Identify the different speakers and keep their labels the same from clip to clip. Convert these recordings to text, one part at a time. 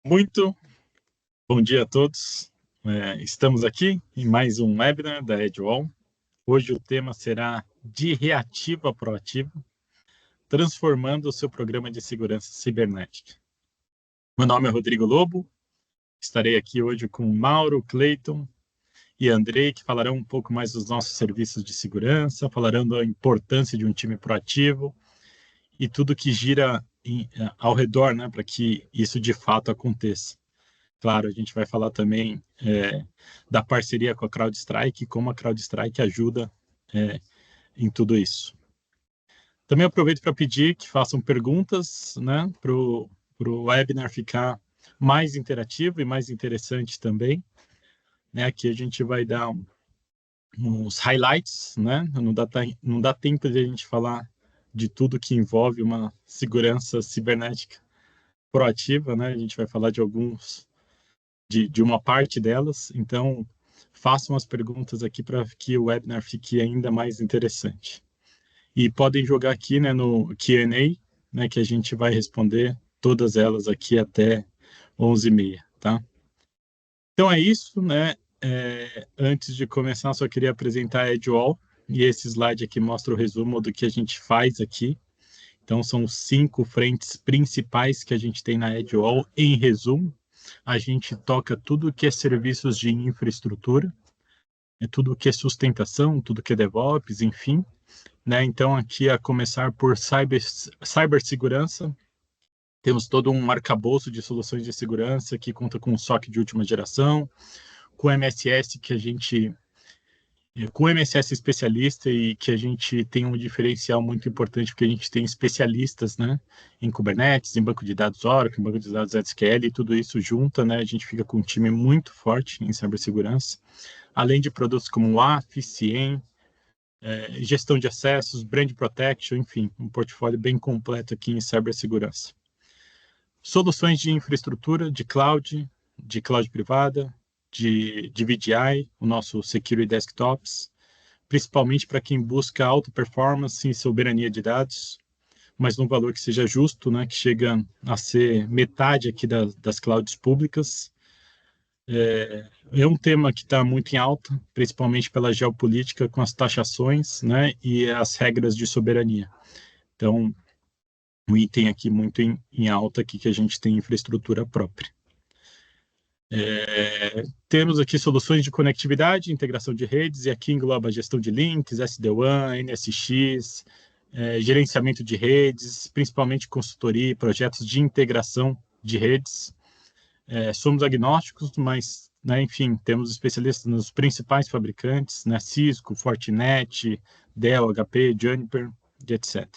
Speaker 1: Muito bom dia a todos. Estamos aqui em mais um webinar da EdWall. Hoje o tema será de reativo a proativo, transformando o seu programa de segurança cibernética. Meu nome é Rodrigo Lobo, estarei aqui hoje com Mauro, Cleiton e Andrei, que falarão um pouco mais dos nossos serviços de segurança, falarão da importância de um time proativo e tudo que gira ao redor, né, para que isso de fato aconteça. Claro, a gente vai falar também da parceria com a CrowdStrike, como a CrowdStrike ajuda em tudo isso. Também aproveito para pedir que façam perguntas, né, para o webinar ficar mais interativo e mais interessante também. Né, aqui a gente vai dar uns highlights, né, não dá tempo de a gente falar de tudo que envolve uma segurança cibernética proativa, né, a gente vai falar de alguns de uma parte delas, então façam as perguntas aqui para que o webinar fique ainda mais interessante. E podem jogar aqui, né, no Q&A, né, que a gente vai responder todas elas aqui até 11h30, tá? Então é isso, né? Antes de começar, só queria apresentar a EdWall, e esse slide aqui mostra o resumo do que a gente faz aqui. Então são 5 frentes principais que a gente tem na EdWall em resumo. A gente toca tudo que é serviços de infraestrutura, tudo que é sustentação, tudo que é DevOps, enfim. Né? Então, aqui a começar por cibersegurança, temos todo um arcabouço de soluções de segurança que conta com o SOC de última geração, com o MSS que a gente com o MSS especialista e que a gente tem um diferencial muito importante porque a gente tem especialistas, né, em Kubernetes, em banco de dados Oracle, em banco de dados SQL e tudo isso junta, né, a gente fica com um time muito forte em cibersegurança, além de produtos como o AF, CIEM, gestão de acessos, brand protection, enfim, um portfólio bem completo aqui em cibersegurança. Soluções de infraestrutura, de cloud privada, de VDI, o nosso Security Desktops, principalmente para quem busca alta performance e soberania de dados, mas num valor que seja justo, né, que chega a ser metade aqui das clouds públicas. É um tema que está muito em alta, principalmente pela geopolítica com as taxações, né, e as regras de soberania. Então, um item aqui muito em alta aqui que a gente tem infraestrutura própria. Temos aqui soluções de conectividade, integração de redes, e aqui engloba a gestão de links, SD-WAN, NSX, gerenciamento de redes, principalmente consultoria e projetos de integração de redes. Somos agnósticos, mas, né, enfim, temos especialistas nos principais fabricantes, né, Cisco, Fortinet, Dell, HP, Juniper, etc.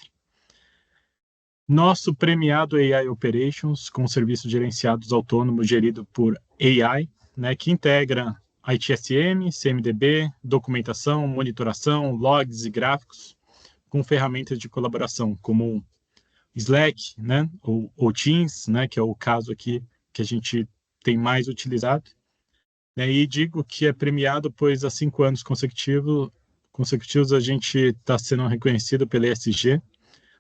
Speaker 1: Nosso premiado AI Operations, com serviços gerenciados autônomos gerido por AI, né, que integra ITSM, CMDB, documentação, monitoração, logs e gráficos, com ferramentas de colaboração como Slack, né, ou Teams, né, que é o caso aqui que a gente tem mais utilizado. E digo que é premiado, pois há 5 anos consecutivos a gente está sendo reconhecido pela ESG,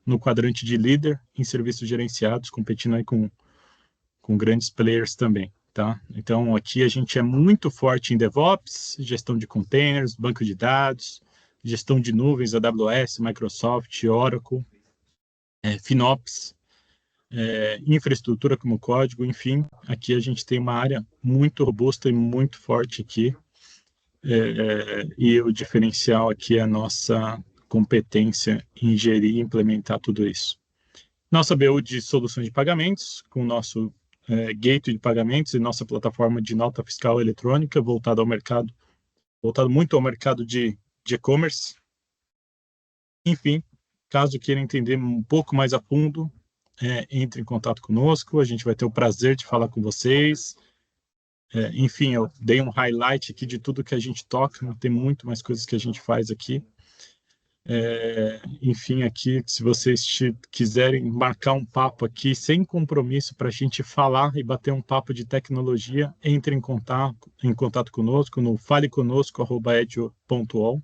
Speaker 1: no quadrante de líder em serviços gerenciados, competindo aí com grandes players também, tá? Então, aqui a gente é muito forte em DevOps, gestão de containers, banco de dados, gestão de nuvens, AWS, Microsoft, Oracle, FinOps, infraestrutura como código, enfim, aqui a gente tem uma área muito robusta e muito forte aqui, e o diferencial aqui é a nossa competência em gerir e implementar tudo isso. Nossa BU de soluções de pagamentos, com o nosso gateway de pagamentos e nossa plataforma de nota fiscal eletrônica voltada ao mercado, voltado muito ao mercado de e-commerce. Enfim, caso queira entender um pouco mais a fundo, entre em contato conosco, a gente vai ter o prazer de falar com vocês. Enfim, eu dei um highlight aqui de tudo que a gente toca, tem muito mais coisas que a gente faz aqui. Enfim, aqui, se vocês quiserem marcar um papo aqui, sem compromisso, para a gente falar e bater um papo de tecnologia, entre em contato conosco no faleconosco@edio.ol.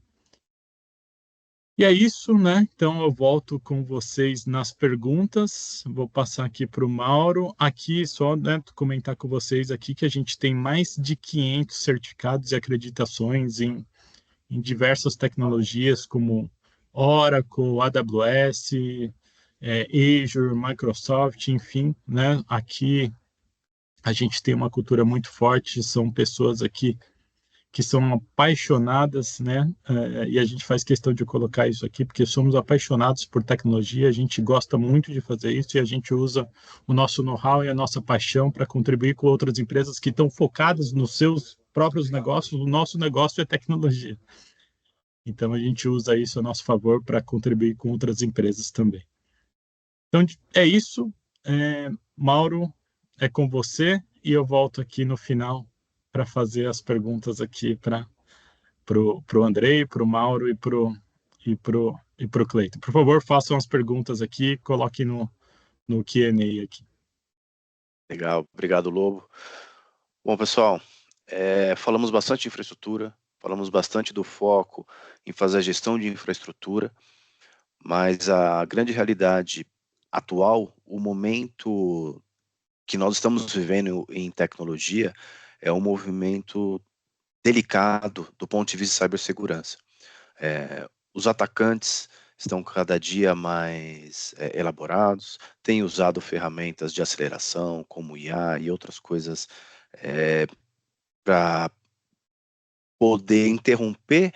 Speaker 1: E é isso, né? Então eu volto com vocês nas perguntas. Vou passar aqui para o Mauro. Aqui, só, né, comentar com vocês aqui que a gente tem mais de 500 certificados e acreditações em diversas tecnologias, como Oracle, AWS, Azure, Microsoft, enfim, né? Aqui a gente tem uma cultura muito forte, são pessoas aqui que são apaixonadas, né? E a gente faz questão de colocar isso aqui, porque somos apaixonados por tecnologia, a gente gosta muito de fazer isso e a gente usa o nosso know-how e a nossa paixão para contribuir com outras empresas que estão focadas nos seus próprios negócios. O nosso negócio é tecnologia. Então a gente usa isso a nosso favor para contribuir com outras empresas também. Então é isso. Mauro, é com você e eu volto aqui no final para fazer as perguntas aqui para pro Andrei, pro Mauro e pro Cleiton. Por favor, façam as perguntas aqui, coloquem no Q&A aqui.
Speaker 2: Legal, obrigado, Lobo. Bom, pessoal, falamos bastante de infraestrutura, falamos bastante do foco em fazer a gestão de infraestrutura, mas a grande realidade atual, o momento que nós estamos vivendo em tecnologia, é um movimento delicado do ponto de vista de cibersegurança. Os atacantes estão cada dia mais elaborados, têm usado ferramentas de aceleração, como IA e outras coisas, para poder interromper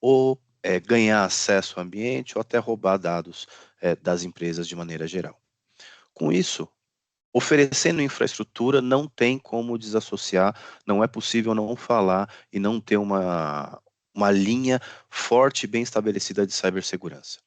Speaker 2: ou ganhar acesso ao ambiente ou até roubar dados das empresas de maneira geral. Com isso, oferecendo infraestrutura, não tem como desassociar, não é possível não falar e não ter uma linha forte e bem estabelecida de cibersegurança.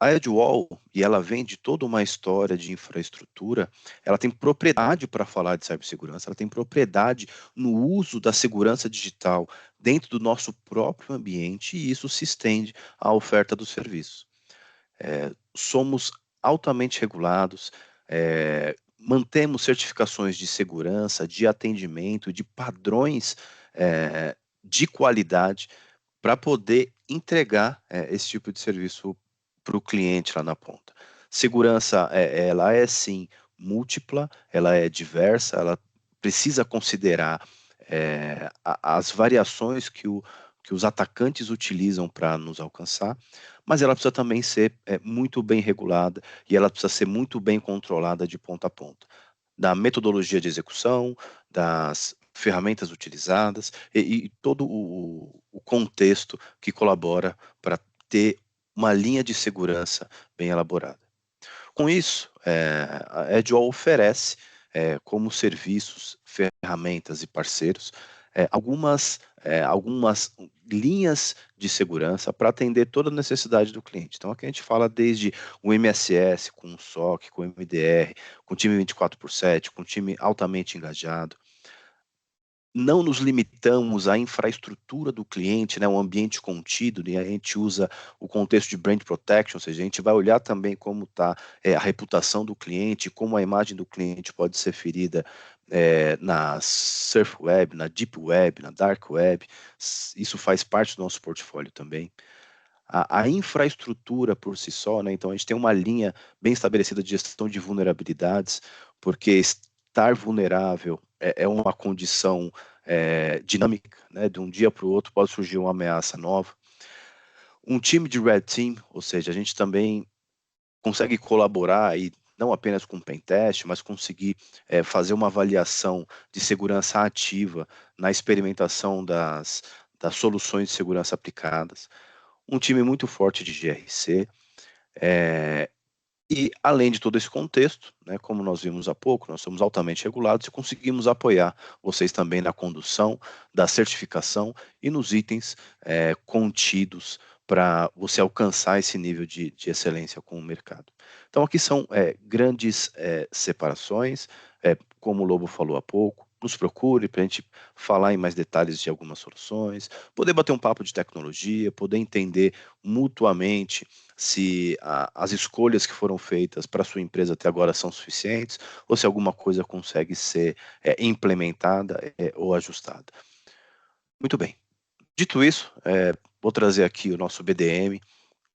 Speaker 2: A Edgewall, e ela vem de toda uma história de infraestrutura, ela tem propriedade para falar de cibersegurança, ela tem propriedade no uso da segurança digital dentro do nosso próprio ambiente, e isso se estende à oferta dos serviços. Somos altamente regulados, mantemos certificações de segurança, de atendimento, de padrões de qualidade para poder entregar esse tipo de serviço para o cliente lá na ponta. Segurança, ela é sim múltipla, ela é diversa, ela precisa considerar as variações que os atacantes utilizam para nos alcançar, mas ela precisa também ser muito bem regulada e ela precisa ser muito bem controlada de ponta a ponta. Da metodologia de execução, das ferramentas utilizadas e todo o contexto que colabora para ter uma linha de segurança bem elaborada. Com isso, a Edgewall oferece, como serviços, ferramentas e parceiros, algumas linhas de segurança para atender toda a necessidade do cliente. Então, aqui a gente fala desde o MSS, com o SOC, com o MDR, com o time 24/7, com o time altamente engajado. Não nos limitamos à infraestrutura do cliente, né, um ambiente contido, e a gente usa o contexto de brand protection, ou seja, a gente vai olhar também como está a reputação do cliente, como a imagem do cliente pode ser ferida na surf web, na deep web, na dark web. Isso faz parte do nosso portfólio também. A infraestrutura por si só, né, então a gente tem uma linha bem estabelecida de gestão de vulnerabilidades, porque estar vulnerável é uma condição dinâmica, né, de um dia para o outro pode surgir uma ameaça nova. Um time de Red Team, ou seja, a gente também consegue colaborar e não apenas com o pentest, mas conseguir fazer uma avaliação de segurança ativa na experimentação das soluções de segurança aplicadas. Um time muito forte de GRC, e além de todo esse contexto, né, como nós vimos há pouco, nós somos altamente regulados e conseguimos apoiar vocês também na condução, da certificação e nos itens contidos para você alcançar esse nível de excelência com o mercado. Então aqui são grandes separações, como o Lobo falou há pouco, nos procure para a gente falar em mais detalhes de algumas soluções, poder bater um papo de tecnologia, poder entender mutuamente se as escolhas que foram feitas para sua empresa até agora são suficientes, ou se alguma coisa consegue ser implementada ou ajustada. Muito bem. Dito isso, Vou trazer aqui o nosso BDM,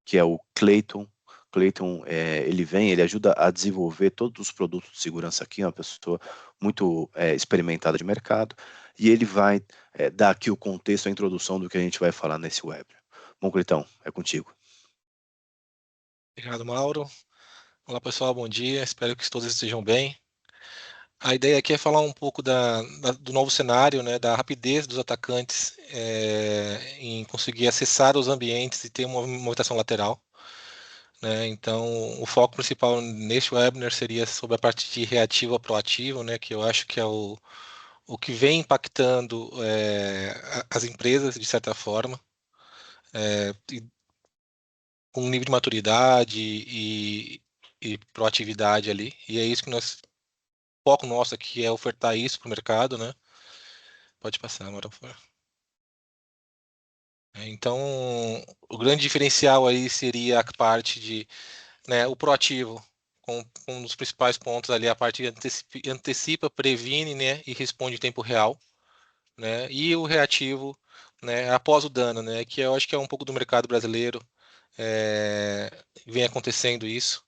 Speaker 2: que é o Clayton. Clayton, ele ajuda a desenvolver todos os produtos de segurança aqui, é uma pessoa muito experimentada de mercado, e ele vai dar aqui o contexto, a introdução do que a gente vai falar nesse webinar. Bom, Clayton, é contigo.
Speaker 3: Obrigado, Mauro. Olá, pessoal, bom dia. Espero que todos estejam bem. A ideia aqui é falar um pouco do novo cenário, né, da rapidez dos atacantes em conseguir acessar os ambientes e ter uma movimentação lateral. Né? Então, o foco principal neste webinar seria sobre a parte de reativo a proativo, né, que eu acho que é o que vem impactando as empresas, de certa forma, com um nível de maturidade e proatividade ali. E é isso que nós foco nosso aqui é ofertar isso para o mercado, né? Pode passar, Mauro. Então, o grande diferencial aí seria a parte de, né, o proativo, com um dos principais pontos ali, a parte de antecipa, previne, né, e responde em tempo real, né? E o reativo, né, após o dano, né, que eu acho que é um pouco do mercado brasileiro, vem acontecendo isso.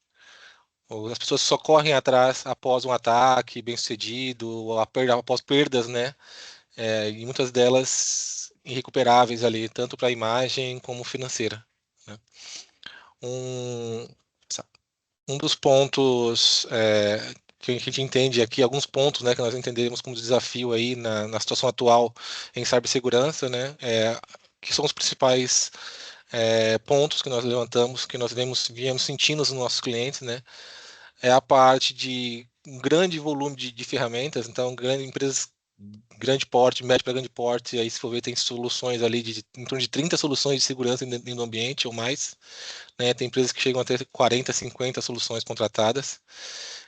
Speaker 3: As pessoas só correm atrás após um ataque bem sucedido, após perdas, né? E muitas delas irrecuperáveis ali, tanto para a imagem como financeira. Né? Um, um dos pontos que a gente entende aqui, alguns pontos, né, que nós entendemos como desafio aí na situação atual em cibersegurança, né, que são os principais pontos que nós levantamos, que nós viemos sentindo nos nossos clientes, né, é a parte de um grande volume de ferramentas, então empresas grande porte, médio para grande porte, aí se for ver tem soluções ali em torno de 30 soluções de segurança dentro do ambiente ou mais, né? Tem empresas que chegam a ter 40, 50 soluções contratadas,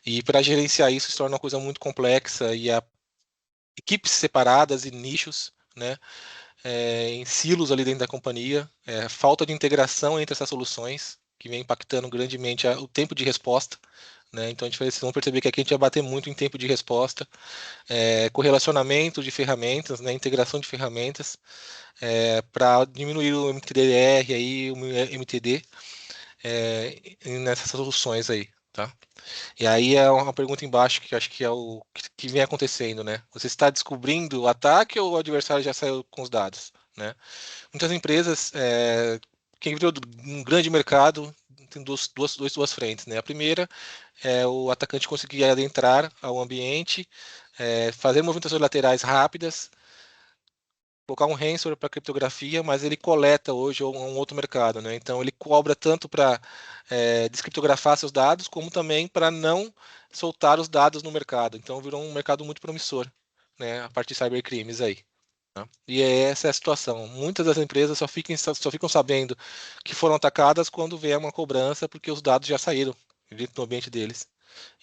Speaker 3: e para gerenciar isso se torna uma coisa muito complexa e equipes separadas e nichos, né? Em silos ali dentro da companhia, falta de integração entre essas soluções, que vem impactando grandemente o tempo de resposta. Né? Então, vocês vão perceber que aqui a gente vai bater muito em tempo de resposta, correlacionamento de ferramentas, né? Integração de ferramentas, para diminuir o MTDR, aí, o MTD, nessas soluções aí. Tá? E aí é uma pergunta embaixo que eu acho que é o que vem acontecendo, né? Você está descobrindo o ataque ou o adversário já saiu com os dados, né? Muitas empresas, quem virou um grande mercado, tem duas frentes, né? A primeira é o atacante conseguir adentrar ao ambiente, fazer movimentações laterais rápidas, colocar um ransomware para criptografia, mas ele coleta hoje um outro mercado, né? Então ele cobra tanto para descriptografar seus dados, como também para não soltar os dados no mercado. Então virou um mercado muito promissor, né? A parte de cybercrimes aí. Tá? E essa é a situação. Muitas das empresas só ficam sabendo que foram atacadas quando vem uma cobrança, porque os dados já saíram dentro do ambiente deles.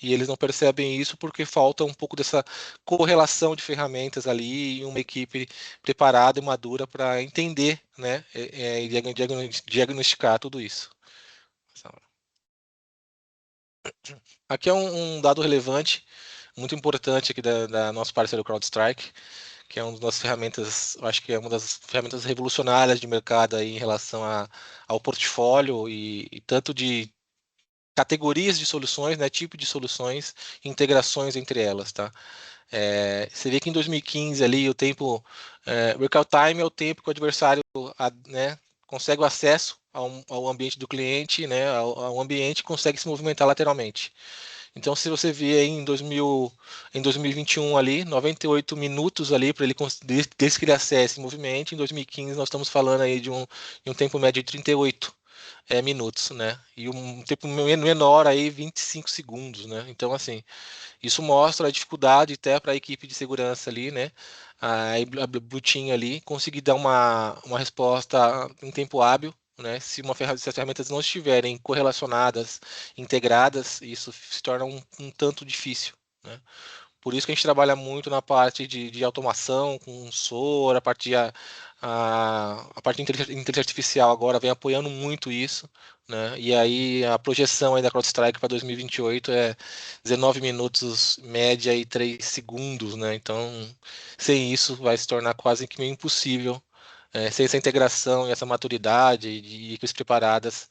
Speaker 3: E eles não percebem isso porque falta um pouco dessa correlação de ferramentas ali e uma equipe preparada e madura para entender, né, e diagnosticar tudo isso. Aqui é um dado relevante, muito importante aqui da nosso parceiro CrowdStrike, que é uma das nossas ferramentas, eu acho que é uma das ferramentas revolucionárias de mercado aí em relação ao portfólio e tanto de categorias de soluções, né, tipo de soluções, integrações entre elas, tá? Você vê que em 2015 ali o tempo, workout time é o tempo que o adversário, né, consegue o acesso ao ambiente do cliente, né, ao ambiente e consegue se movimentar lateralmente. Então, se você vê em 2021 ali, 98 minutos ali para ele desde que ele acesse e movimente, em 2015 nós estamos falando aí de um tempo médio de 38 minutos, né? E um tempo menor aí, 25 segundos, né? Então, assim, isso mostra a dificuldade até para a equipe de segurança ali, né? A Blue Team ali conseguir dar uma resposta em tempo hábil, né? Se as ferramentas não estiverem correlacionadas, integradas, isso se torna um tanto difícil, né? Por isso que a gente trabalha muito na parte de automação, com SOAR, a parte de inteligência artificial agora vem apoiando muito isso, né? E aí a projeção aí da CrowdStrike para 2028 é 19 minutos média e 3 segundos, né? Então, sem isso vai se tornar quase que meio impossível sem essa integração e essa maturidade de equipes preparadas,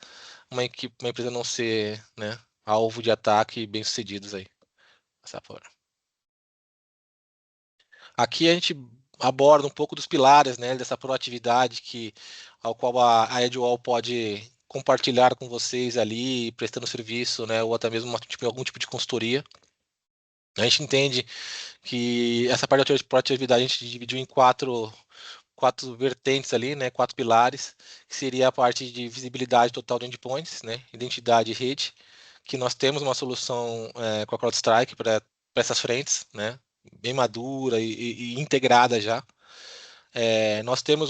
Speaker 3: uma empresa não ser, né, alvo de ataque bem-sucedidos aí, dessa forma. Aqui a gente aborda um pouco dos pilares, né, dessa proatividade ao qual a Edgewall pode compartilhar com vocês ali, prestando serviço, né, ou até mesmo algum tipo de consultoria. A gente entende que essa parte de proatividade a gente dividiu em quatro vertentes ali, né, 4 pilares, que seria a parte de visibilidade total de endpoints, né, identidade e rede, que nós temos uma solução com a CrowdStrike para essas frentes, né, bem madura e integrada já. Nós temos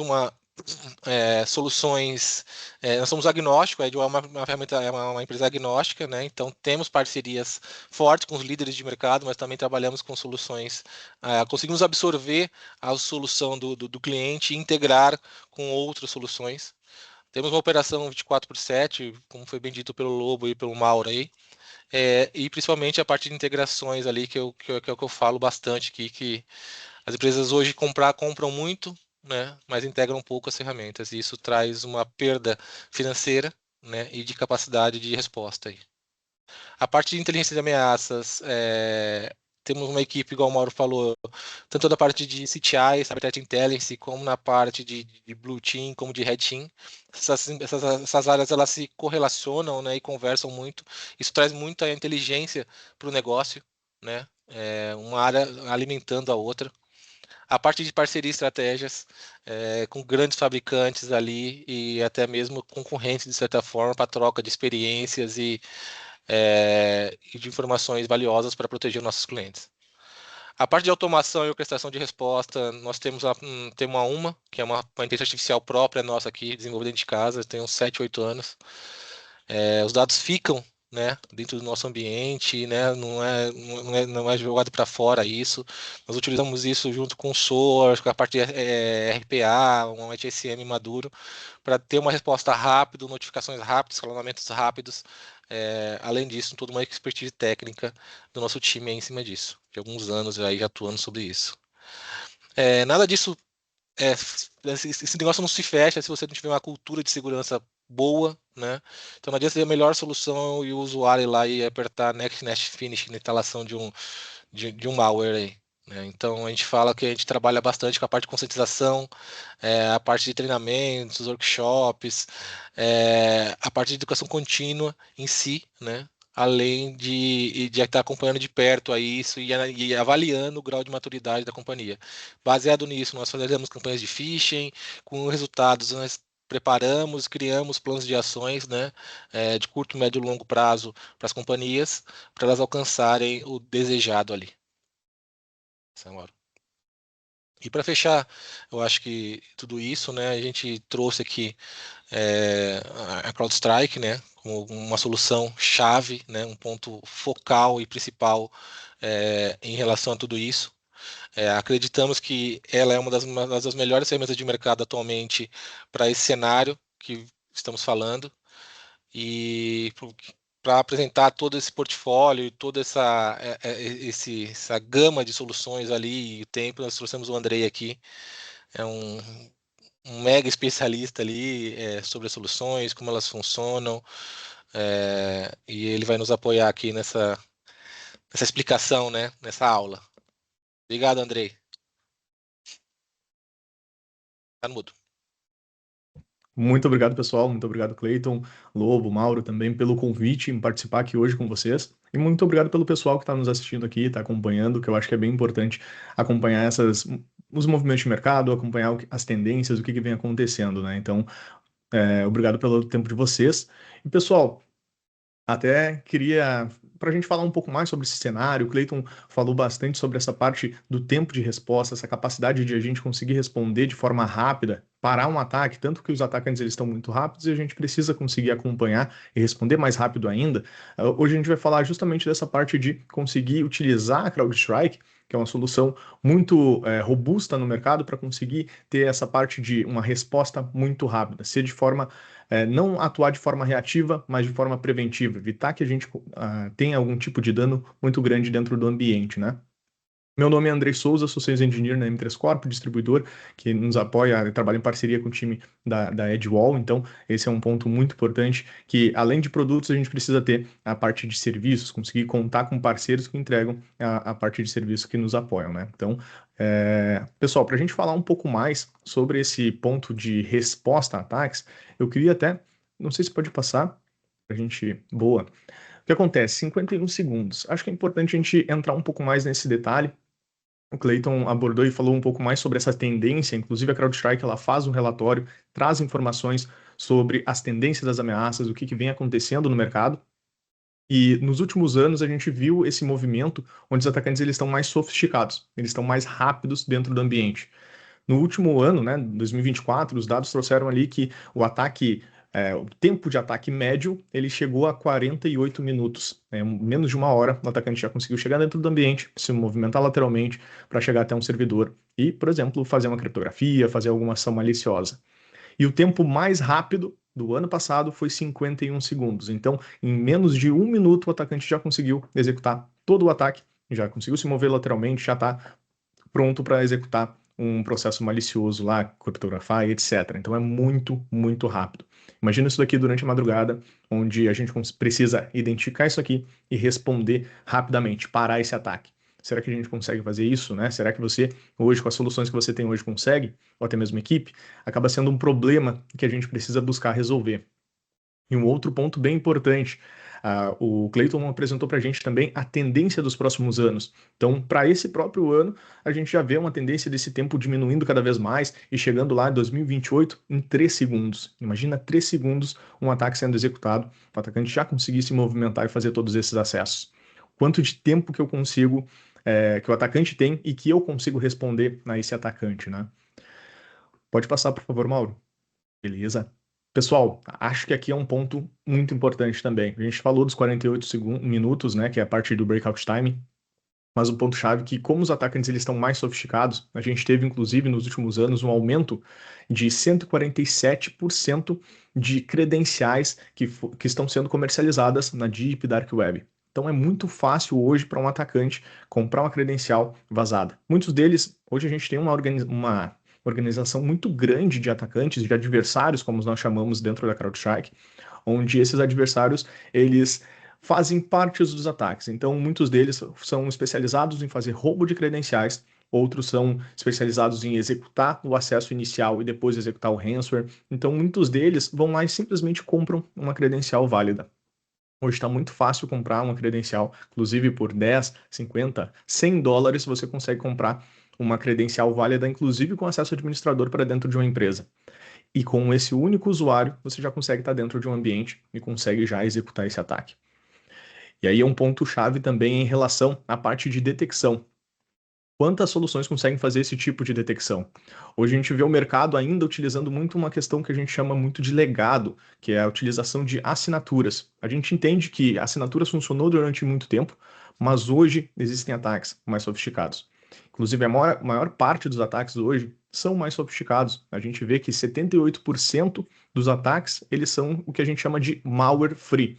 Speaker 3: soluções, nós somos agnósticos, a Edgewall é uma ferramenta, é uma empresa agnóstica, né? Então temos parcerias fortes com os líderes de mercado, mas também trabalhamos com soluções, conseguimos absorver a solução do cliente e integrar com outras soluções. Temos uma operação 24/7, como foi bem dito pelo Lobo e pelo Mauro aí, e principalmente a parte de integrações ali, que é o que eu falo bastante aqui, que as empresas hoje compram muito, né, mas integram pouco as ferramentas, e isso traz uma perda financeira, né, e de capacidade de resposta aí. A parte de inteligência de ameaças, temos uma equipe, igual o Mauro falou, tanto da parte de CTI, Cyber Threat Intelligence, como na parte de Blue Team, como de Red Team. Essas áreas elas se correlacionam, né, e conversam muito. Isso traz muita inteligência para o negócio, né, uma área alimentando a outra. A parte de parceria e estratégias com grandes fabricantes ali e até mesmo concorrentes, de certa forma, para troca de experiências e de informações valiosas para proteger nossos clientes. A parte de automação e orquestração de resposta, nós temos uma, que é uma inteligência artificial própria nossa aqui, desenvolvida dentro de casa, tem uns 7, 8 anos. Os dados ficam, né, dentro do nosso ambiente, né, não é jogado para fora isso. Nós utilizamos isso junto com o SOAR, com a parte de RPA, um HSM maduro, para ter uma resposta rápida, notificações rápidas, escalonamentos rápidos. Além disso, toda uma expertise técnica do nosso time em cima disso, de alguns anos aí atuando sobre isso. Nada disso, esse negócio não se fecha se você não tiver uma cultura de segurança boa, né? Então não adianta ter a melhor solução e o usuário ir lá e apertar Next Finish na instalação de um malware aí, né? Então a gente fala que a gente trabalha bastante com a parte de conscientização, a parte de treinamentos, workshops, a parte de educação contínua em si, né? Além de estar acompanhando de perto a isso e avaliando o grau de maturidade da companhia. Baseado nisso, nós fazemos campanhas de phishing, com resultados nós preparamos, criamos planos de ações, né, de curto, médio e longo prazo para as companhias, para elas alcançarem o desejado ali. E para fechar, eu acho que tudo isso, né, a gente trouxe aqui a CrowdStrike, né, como uma solução chave, né, um ponto focal e principal em relação a tudo isso. Acreditamos que ela é uma das melhores ferramentas de mercado atualmente para esse cenário que estamos falando e para apresentar todo esse portfólio e toda essa gama de soluções ali e o tempo, nós trouxemos o Andrei aqui, é um mega especialista ali sobre as soluções, como elas funcionam, e ele vai nos apoiar aqui nessa explicação, né, nessa aula. Obrigado, Andrei. Tá no mudo.
Speaker 4: Muito obrigado, pessoal. Muito obrigado, Cleiton, Lobo, Mauro, também pelo convite em participar aqui hoje com vocês. E muito obrigado pelo pessoal que está nos assistindo aqui, está acompanhando, que eu acho que é bem importante acompanhar os movimentos de mercado, acompanhar as tendências, o que vem acontecendo, né? Então, obrigado pelo tempo de vocês. E, pessoal, até queria, para a gente falar um pouco mais sobre esse cenário, o Cleiton falou bastante sobre essa parte do tempo de resposta, essa capacidade de a gente conseguir responder de forma rápida, parar um ataque, tanto que os atacantes eles estão muito rápidos e a gente precisa conseguir acompanhar e responder mais rápido ainda. Hoje a gente vai falar justamente dessa parte de conseguir utilizar a CrowdStrike, que é uma solução muito robusta no mercado para conseguir ter essa parte de uma resposta muito rápida, ser de forma não atuar de forma reativa, mas de forma preventiva, evitar que a gente tenha algum tipo de dano muito grande dentro do ambiente, né? Meu nome é Andrei Souza, sou Sales Engineer na M3 Corp, distribuidor que nos apoia, trabalha em parceria com o time da Edgewall. Então, esse é um ponto muito importante, que além de produtos, a gente precisa ter a parte de serviços, conseguir contar com parceiros que entregam a parte de serviços que nos apoiam, né? Então, pessoal, para a gente falar um pouco mais sobre esse ponto de resposta a ataques, eu queria até, não sei se pode passar, a gente, boa. O que acontece? 51 segundos. Acho que é importante a gente entrar um pouco mais nesse detalhe. O Clayton abordou e falou um pouco mais sobre essa tendência, inclusive a CrowdStrike ela faz um relatório, traz informações sobre as tendências das ameaças, o que vem acontecendo no mercado. E nos últimos anos a gente viu esse movimento onde os atacantes eles estão mais sofisticados, eles estão mais rápidos dentro do ambiente. No último ano, né, 2024, os dados trouxeram ali que o tempo de ataque médio, ele chegou a 48 minutos. Menos de uma hora, o atacante já conseguiu chegar dentro do ambiente, se movimentar lateralmente para chegar até um servidor e, por exemplo, fazer uma criptografia, fazer alguma ação maliciosa. E o tempo mais rápido do ano passado foi 51 segundos. Então, em menos de um minuto, o atacante já conseguiu executar todo o ataque, já conseguiu se mover lateralmente, já está pronto para executar um processo malicioso lá, criptografar e etc. Então é muito, muito rápido. Imagina isso daqui durante a madrugada, onde a gente precisa identificar isso aqui e responder rapidamente, parar esse ataque. Será que a gente consegue fazer isso, né? Será que você, hoje, com as soluções que você tem hoje, consegue? Ou até mesmo equipe? Acaba sendo um problema que a gente precisa buscar resolver. E um outro ponto bem importante, o Clayton apresentou para a gente também a tendência dos próximos anos. Então, para esse próprio ano, a gente já vê uma tendência desse tempo diminuindo cada vez mais e chegando lá em 2028 em 3 segundos. Imagina 3 segundos um ataque sendo executado, o atacante já conseguir se movimentar e fazer todos esses acessos. Quanto de tempo que eu consigo, que o atacante tem e que eu consigo responder a esse atacante, né? Pode passar, por favor, Mauro. Beleza. Pessoal, acho que aqui é um ponto muito importante também. A gente falou dos 48 minutos, né, que é a parte do breakout time, mas o ponto-chave é que, como os atacantes eles estão mais sofisticados, a gente teve, inclusive, nos últimos anos, um aumento de 147% de credenciais que estão sendo comercializadas na Deep Dark Web. Então é muito fácil hoje para um atacante comprar uma credencial vazada. Muitos deles, hoje a gente tem uma organização muito grande de atacantes, de adversários, como nós chamamos dentro da CrowdStrike, onde esses adversários, eles fazem parte dos ataques. Então, muitos deles são especializados em fazer roubo de credenciais, outros são especializados em executar o acesso inicial e depois executar o ransomware. Então, muitos deles vão lá e simplesmente compram uma credencial válida. Hoje está muito fácil comprar uma credencial, inclusive por 10, 50, 100 dólares você consegue comprar uma credencial válida, inclusive com acesso administrador para dentro de uma empresa. E com esse único usuário, você já consegue estar dentro de um ambiente e consegue já executar esse ataque. E aí é um ponto-chave também em relação à parte de detecção. Quantas soluções conseguem fazer esse tipo de detecção? Hoje a gente vê o mercado ainda utilizando muito uma questão que a gente chama muito de legado, que é a utilização de assinaturas. A gente entende que assinaturas funcionou durante muito tempo, mas hoje existem ataques mais sofisticados. Inclusive, a maior parte dos ataques hoje são mais sofisticados. A gente vê que 78% dos ataques eles são o que a gente chama de malware free.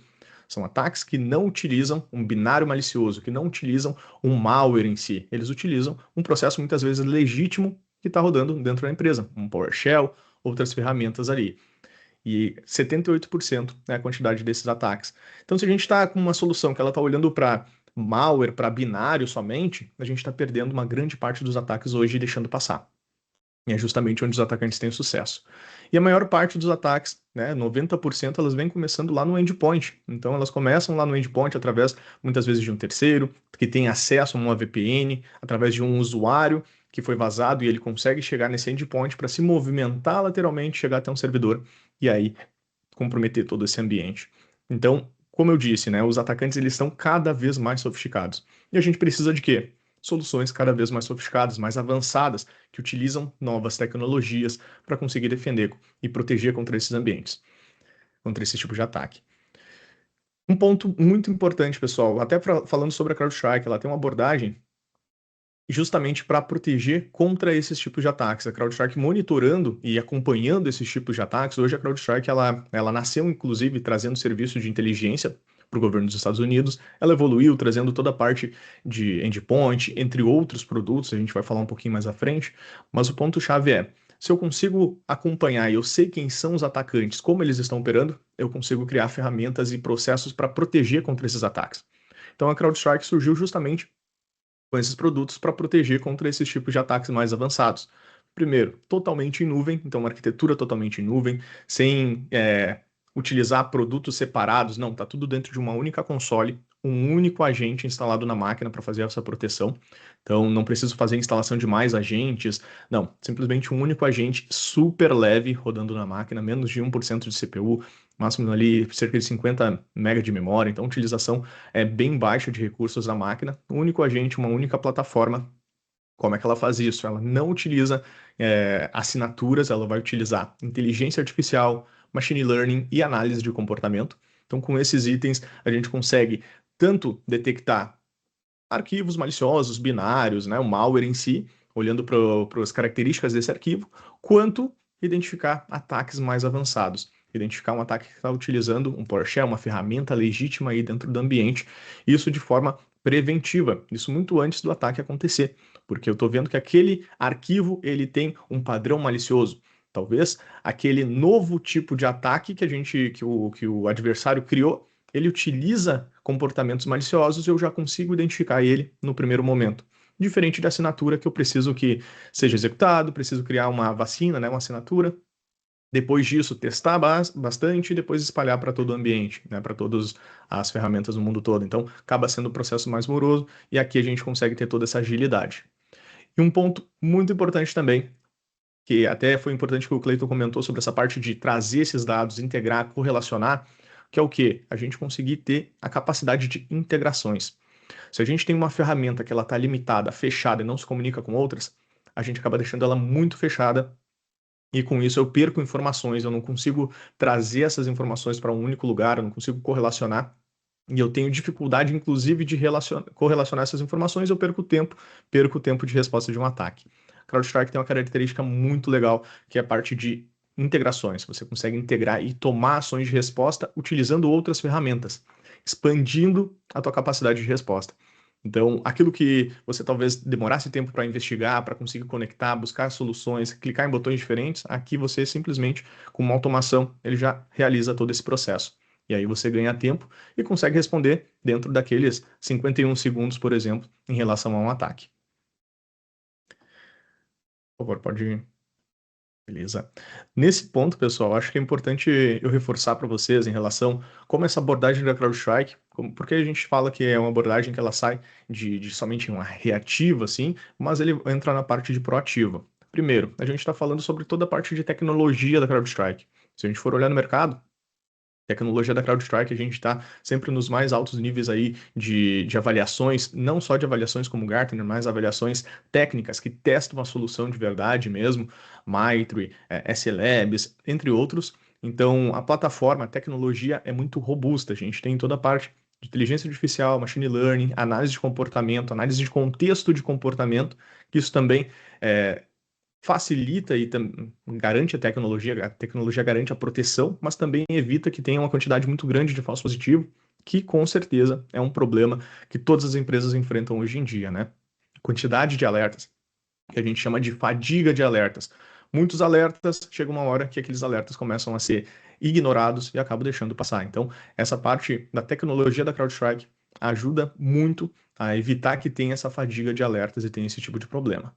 Speaker 4: São ataques que não utilizam um binário malicioso, que não utilizam um malware em si. Eles utilizam um processo muitas vezes legítimo que está rodando dentro da empresa, um PowerShell, outras ferramentas ali. E 78% é a quantidade desses ataques. Então, se a gente está com uma solução que ela está olhando para malware, para binário somente, a gente está perdendo uma grande parte dos ataques hoje e deixando passar. E é justamente onde os atacantes têm sucesso. E a maior parte dos ataques, né, 90%, elas vêm começando lá no endpoint. Então, elas começam lá no endpoint através, muitas vezes, de um terceiro, que tem acesso a uma VPN, através de um usuário que foi vazado e ele consegue chegar nesse endpoint para se movimentar lateralmente, chegar até um servidor e aí comprometer todo esse ambiente. Então, como eu disse, né, os atacantes eles estão cada vez mais sofisticados. E a gente precisa de quê? Soluções cada vez mais sofisticadas, mais avançadas, que utilizam novas tecnologias para conseguir defender e proteger contra esses ambientes, contra esse tipo de ataque. Um ponto muito importante, pessoal, até falando sobre a CrowdStrike, ela tem uma abordagem justamente para proteger contra esses tipos de ataques. A CrowdStrike monitorando e acompanhando esses tipos de ataques. Hoje a CrowdStrike ela nasceu, inclusive, trazendo serviço de inteligência para o governo dos Estados Unidos. Ela evoluiu trazendo toda a parte de endpoint, entre outros produtos, a gente vai falar um pouquinho mais à frente, mas o ponto-chave é, se eu consigo acompanhar e eu sei quem são os atacantes, como eles estão operando, eu consigo criar ferramentas e processos para proteger contra esses ataques. Então a CrowdStrike surgiu justamente com esses produtos para proteger contra esses tipos de ataques mais avançados. Primeiro, totalmente em nuvem, então uma arquitetura totalmente em nuvem, sem utilizar produtos separados, não, está tudo dentro de uma única console, um único agente instalado na máquina para fazer essa proteção. Então não preciso fazer instalação de mais agentes, não, simplesmente um único agente super leve rodando na máquina, menos de 1% de CPU, máximo ali cerca de 50 MB de memória, então a utilização é bem baixa de recursos da máquina, um único agente, uma única plataforma. Como é que ela faz isso? Ela não utiliza assinaturas, ela vai utilizar inteligência artificial, machine learning e análise de comportamento. Então, com esses itens, a gente consegue tanto detectar arquivos maliciosos, binários, né, o malware em si, olhando para as características desse arquivo, quanto identificar ataques mais avançados. Identificar um ataque que está utilizando um PowerShell, uma ferramenta legítima aí dentro do ambiente, isso de forma preventiva, isso muito antes do ataque acontecer, porque eu estou vendo que aquele arquivo ele tem um padrão malicioso. Talvez aquele novo tipo de ataque que o adversário criou, ele utiliza comportamentos maliciosos, eu já consigo identificar ele no primeiro momento. Diferente da assinatura, que eu preciso que seja executado, preciso criar uma vacina, né, uma assinatura. Depois disso, testar bastante e depois espalhar para todo o ambiente, né, para todas as ferramentas do mundo todo. Então, acaba sendo um processo mais moroso e aqui a gente consegue ter toda essa agilidade. E um ponto muito importante também, que até foi importante que o Cleiton comentou sobre essa parte de trazer esses dados, integrar, correlacionar, que é o quê? A gente conseguir ter a capacidade de integrações. Se a gente tem uma ferramenta que ela está limitada, fechada e não se comunica com outras, a gente acaba deixando ela muito fechada e com isso eu perco informações, eu não consigo trazer essas informações para um único lugar, eu não consigo correlacionar e eu tenho dificuldade, inclusive, de correlacionar essas informações, eu perco o tempo de resposta de um ataque. CrowdStrike tem uma característica muito legal, que é a parte de integrações. Você consegue integrar e tomar ações de resposta utilizando outras ferramentas, expandindo a tua capacidade de resposta. Então, aquilo que você talvez demorasse tempo para investigar, para conseguir conectar, buscar soluções, clicar em botões diferentes, aqui você simplesmente, com uma automação, ele já realiza todo esse processo. E aí você ganha tempo e consegue responder dentro daqueles 51 segundos, por exemplo, em relação a um ataque. Por favor, pode ir. Beleza. Nesse ponto, pessoal, acho que é importante eu reforçar para vocês em relação como essa abordagem da CrowdStrike, porque a gente fala que é uma abordagem que ela sai de somente uma reativa, assim, mas ele entra na parte de proativa. Primeiro, a gente está falando sobre toda a parte de tecnologia da CrowdStrike. Se a gente for olhar no mercado, tecnologia da CrowdStrike, a gente está sempre nos mais altos níveis aí de avaliações, não só de avaliações como Gartner, mas avaliações técnicas que testam a solução de verdade mesmo, Maitre, SLabs, entre outros. Então, a plataforma, a tecnologia é muito robusta, a gente tem toda a parte de inteligência artificial, machine learning, análise de comportamento, análise de contexto de comportamento, que isso também facilita e garante a tecnologia garante a proteção, mas também evita que tenha uma quantidade muito grande de falso positivo, que com certeza é um problema que todas as empresas enfrentam hoje em dia, né? Quantidade de alertas, que a gente chama de fadiga de alertas. Muitos alertas, chega uma hora que aqueles alertas começam a ser ignorados e acabam deixando passar. Então, essa parte da tecnologia da CrowdStrike ajuda muito a evitar que tenha essa fadiga de alertas e tenha esse tipo de problema.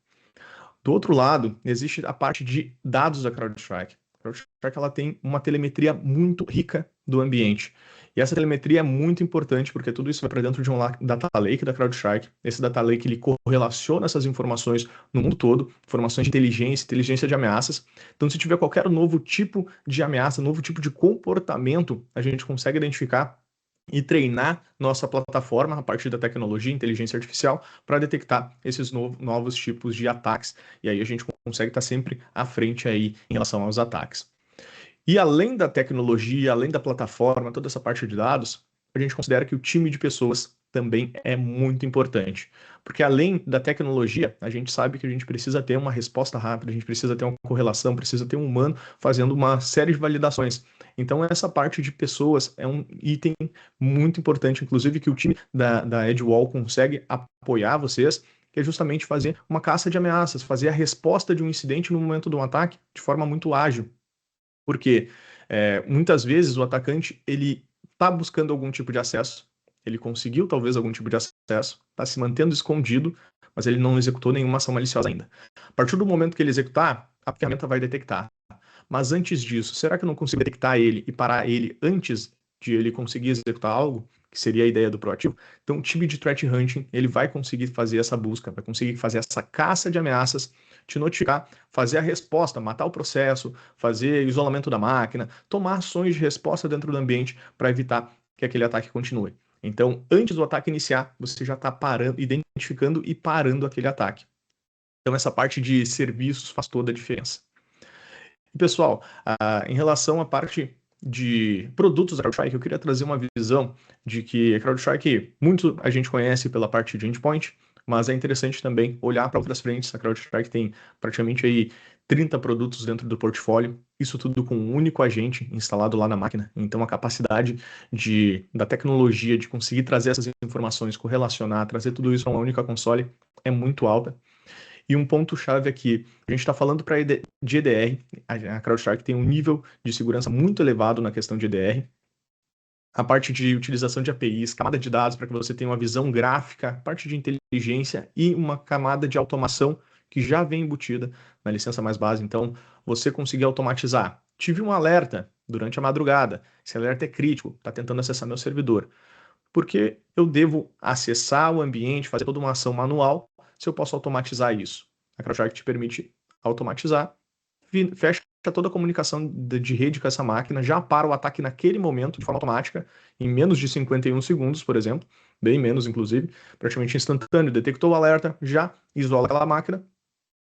Speaker 4: Do outro lado, existe a parte de dados da CrowdStrike. A CrowdStrike ela tem uma telemetria muito rica do ambiente. E essa telemetria é muito importante porque tudo isso vai para dentro de um data lake da CrowdStrike. Esse data lake ele correlaciona essas informações no mundo todo, informações de inteligência de ameaças. Então, se tiver qualquer novo tipo de ameaça, novo tipo de comportamento, a gente consegue identificar e treinar nossa plataforma a partir da tecnologia inteligência artificial para detectar esses novos tipos de ataques. E aí a gente consegue estar sempre à frente aí em relação aos ataques. E além da tecnologia, além da plataforma, toda essa parte de dados, a gente considera que o time de pessoas também é muito importante. Porque além da tecnologia, a gente sabe que a gente precisa ter uma resposta rápida, a gente precisa ter uma correlação, precisa ter um humano fazendo uma série de validações. Então essa parte de pessoas é um item muito importante, inclusive que o time da Edgewall consegue apoiar vocês, que é justamente fazer uma caça de ameaças, fazer a resposta de um incidente no momento de um ataque de forma muito ágil. Porque muitas vezes o atacante ele está buscando algum tipo de acesso, ele conseguiu talvez algum tipo de acesso, está se mantendo escondido, mas ele não executou nenhuma ação maliciosa ainda. A partir do momento que ele executar, a ferramenta vai detectar. Mas antes disso, será que eu não consigo detectar ele e parar ele antes de ele conseguir executar algo? Que seria a ideia do proativo. Então, o time de threat hunting, ele vai conseguir fazer essa busca, vai conseguir fazer essa caça de ameaças, te notificar, fazer a resposta, matar o processo, fazer isolamento da máquina, tomar ações de resposta dentro do ambiente para evitar que aquele ataque continue. Então, antes do ataque iniciar, você já está parando, identificando e parando aquele ataque. Então, essa parte de serviços faz toda a diferença. E, pessoal, em relação à parte de produtos da CrowdStrike, eu queria trazer uma visão de que a CrowdStrike, muito a gente conhece pela parte de endpoint, mas é interessante também olhar para outras frentes. A CrowdStrike tem praticamente aí 30 produtos dentro do portfólio, isso tudo com um único agente instalado lá na máquina. Então a capacidade da tecnologia de conseguir trazer essas informações, correlacionar, trazer tudo isso a uma única console é muito alta. E um ponto-chave aqui, a gente está falando de EDR, a CrowdStrike tem um nível de segurança muito elevado na questão de EDR. A parte de utilização de APIs, camada de dados para que você tenha uma visão gráfica, parte de inteligência e uma camada de automação que já vem embutida na licença mais base. Então, você conseguir automatizar. Tive um alerta durante a madrugada, esse alerta é crítico, está tentando acessar meu servidor. Porque eu devo acessar o ambiente, fazer toda uma ação manual, se eu posso automatizar isso. A CrowdStrike te permite automatizar, fecha toda a comunicação de rede com essa máquina, já para o ataque naquele momento, de forma automática, em menos de 51 segundos, por exemplo, bem menos, inclusive, praticamente instantâneo, detectou o alerta, já isola aquela máquina,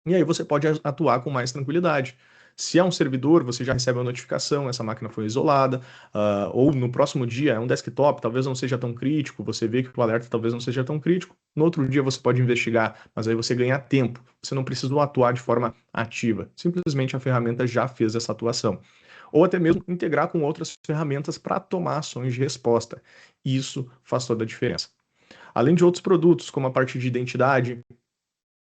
Speaker 4: e aí você pode atuar com mais tranquilidade. Se é um servidor, você já recebe a notificação, essa máquina foi isolada, ou no próximo dia é um desktop, talvez não seja tão crítico, você vê que o alerta talvez não seja tão crítico, no outro dia você pode investigar, mas aí você ganha tempo, você não precisa atuar de forma ativa, simplesmente a ferramenta já fez essa atuação. Ou até mesmo integrar com outras ferramentas para tomar ações de resposta. Isso faz toda a diferença. Além de outros produtos, como a parte de identidade,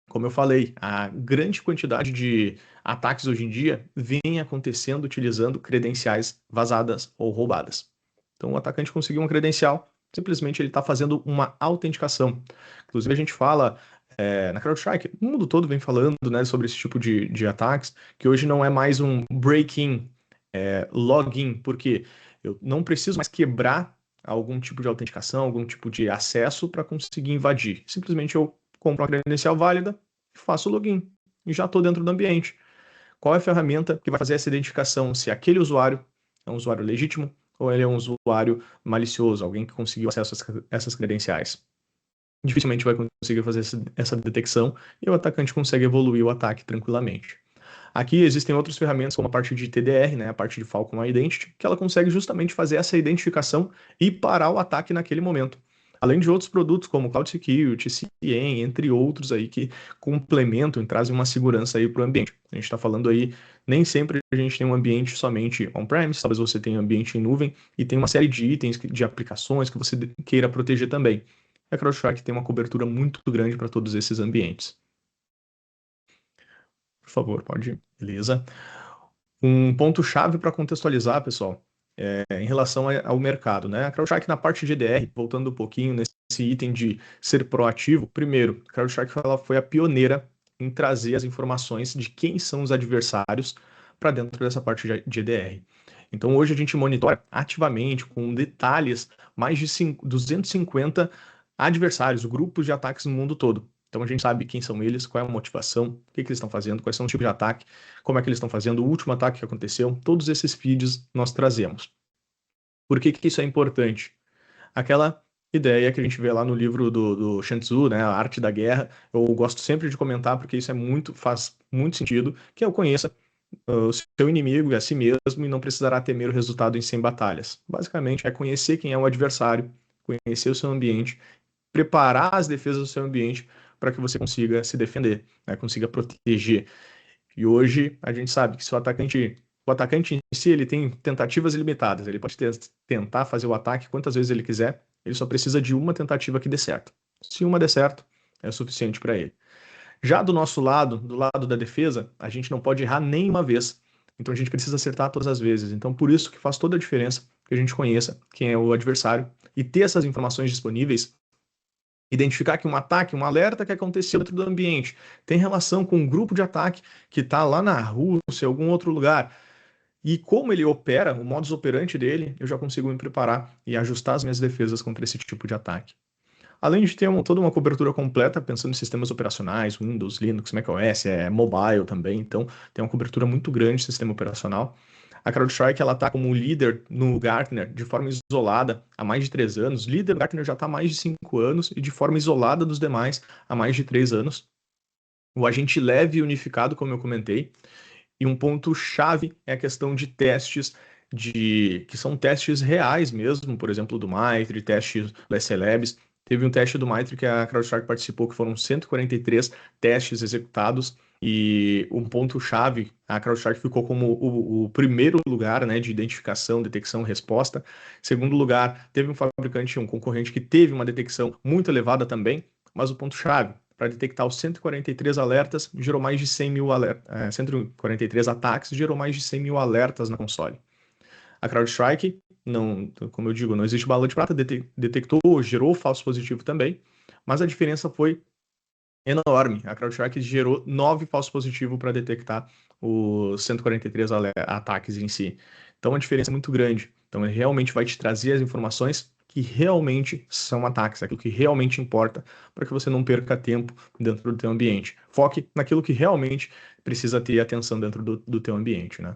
Speaker 4: como eu falei, a grande quantidade de ataques hoje em dia vem acontecendo utilizando credenciais vazadas ou roubadas. Então, o atacante conseguiu uma credencial, simplesmente ele está fazendo uma autenticação. Inclusive, a gente fala na CrowdStrike, o mundo todo vem falando, né, sobre esse tipo de ataques, que hoje não é mais um break-in, login, porque eu não preciso mais quebrar algum tipo de autenticação, algum tipo de acesso para conseguir invadir. Simplesmente eu compro uma credencial válida, faço o login e já estou dentro do ambiente. Qual é a ferramenta que vai fazer essa identificação se aquele usuário é um usuário legítimo ou ele é um usuário malicioso, alguém que conseguiu acesso a essas credenciais? Dificilmente vai conseguir fazer essa detecção e o atacante consegue evoluir o ataque tranquilamente. Aqui existem outras ferramentas, como a parte de TDR, né, a parte de Falcon Identity, que ela consegue justamente fazer essa identificação e parar o ataque naquele momento. Além de outros produtos como Cloud Security, CIEM, entre outros aí que complementam e trazem uma segurança aí para o ambiente. A gente está falando aí, nem sempre a gente tem um ambiente somente on-premise, talvez você tenha um ambiente em nuvem e tem uma série de itens, de aplicações que você queira proteger também. A CrowdStrike tem uma cobertura muito grande para todos esses ambientes. Por favor, pode ir. Beleza. Um ponto-chave para contextualizar, pessoal, em relação ao mercado, né? A CrowdStrike na parte de EDR, voltando um pouquinho nesse item de ser proativo, primeiro, a CrowdStrike ela foi a pioneira em trazer as informações de quem são os adversários para dentro dessa parte de EDR. Então, hoje a gente monitora ativamente, com detalhes, mais de 250 adversários, grupos de ataques no mundo todo. Então a gente sabe quem são eles, qual é a motivação, o que eles estão fazendo, quais são os tipos de ataque, como é que eles estão fazendo, o último ataque que aconteceu, todos esses feeds nós trazemos. Por que isso é importante? Aquela ideia que a gente vê lá no livro do Sun Tzu, né, A Arte da Guerra, eu gosto sempre de comentar porque isso faz muito sentido, que eu conheça o seu inimigo e a si mesmo e não precisará temer o resultado em 100 batalhas. Basicamente é conhecer quem é o adversário, conhecer o seu ambiente preparar as defesas do seu ambiente para que você consiga se defender, né, consiga proteger. E hoje a gente sabe que se o atacante em si ele tem tentativas ilimitadas, ele pode tentar fazer o ataque quantas vezes ele quiser, ele só precisa de uma tentativa que dê certo. Se uma der certo, é o suficiente para ele. Já do nosso lado, do lado da defesa, a gente não pode errar nem uma vez. Então a gente precisa acertar todas as vezes. Então por isso que faz toda a diferença que a gente conheça quem é o adversário e ter essas informações disponíveis, identificar que um ataque, um alerta que aconteceu dentro do ambiente tem relação com um grupo de ataque que está lá na Rússia, algum outro lugar. E como ele opera, o modus operandi dele, eu já consigo me preparar e ajustar as minhas defesas contra esse tipo de ataque. Além de ter toda uma cobertura completa, pensando em sistemas operacionais, Windows, Linux, macOS, mobile também, então tem uma cobertura muito grande de sistema operacional. A CrowdStrike ela está como líder no Gartner de forma isolada há mais de 3 anos. Líder no Gartner já está há mais de 5 anos e de forma isolada dos demais há mais de 3 anos. O agente leve e unificado, como eu comentei. E um ponto-chave é a questão de testes que são testes reais mesmo, por exemplo, do Mitre, testes da SLabs. Teve um teste do Mitre que a CrowdStrike participou, que foram 143 testes executados, e um ponto-chave, a CrowdStrike ficou como o primeiro lugar, né, de identificação, detecção, resposta. Segundo lugar, teve um fabricante, um concorrente que teve uma detecção muito elevada também, mas o ponto-chave, para detectar os 143 alertas, gerou mais de 100 mil 143 ataques, gerou mais de 100 mil alertas na console. A CrowdStrike, não, como eu digo, não existe bala de prata, detectou, gerou falso positivo também, mas a diferença foi enorme. A CrowdStrike gerou 9 falsos positivos para detectar os 143 ataques em si. Então a diferença é muito grande. Então ele realmente vai te trazer as informações que realmente são ataques, aquilo que realmente importa, para que você não perca tempo dentro do teu ambiente. Foque naquilo que realmente precisa ter atenção dentro do teu ambiente, né?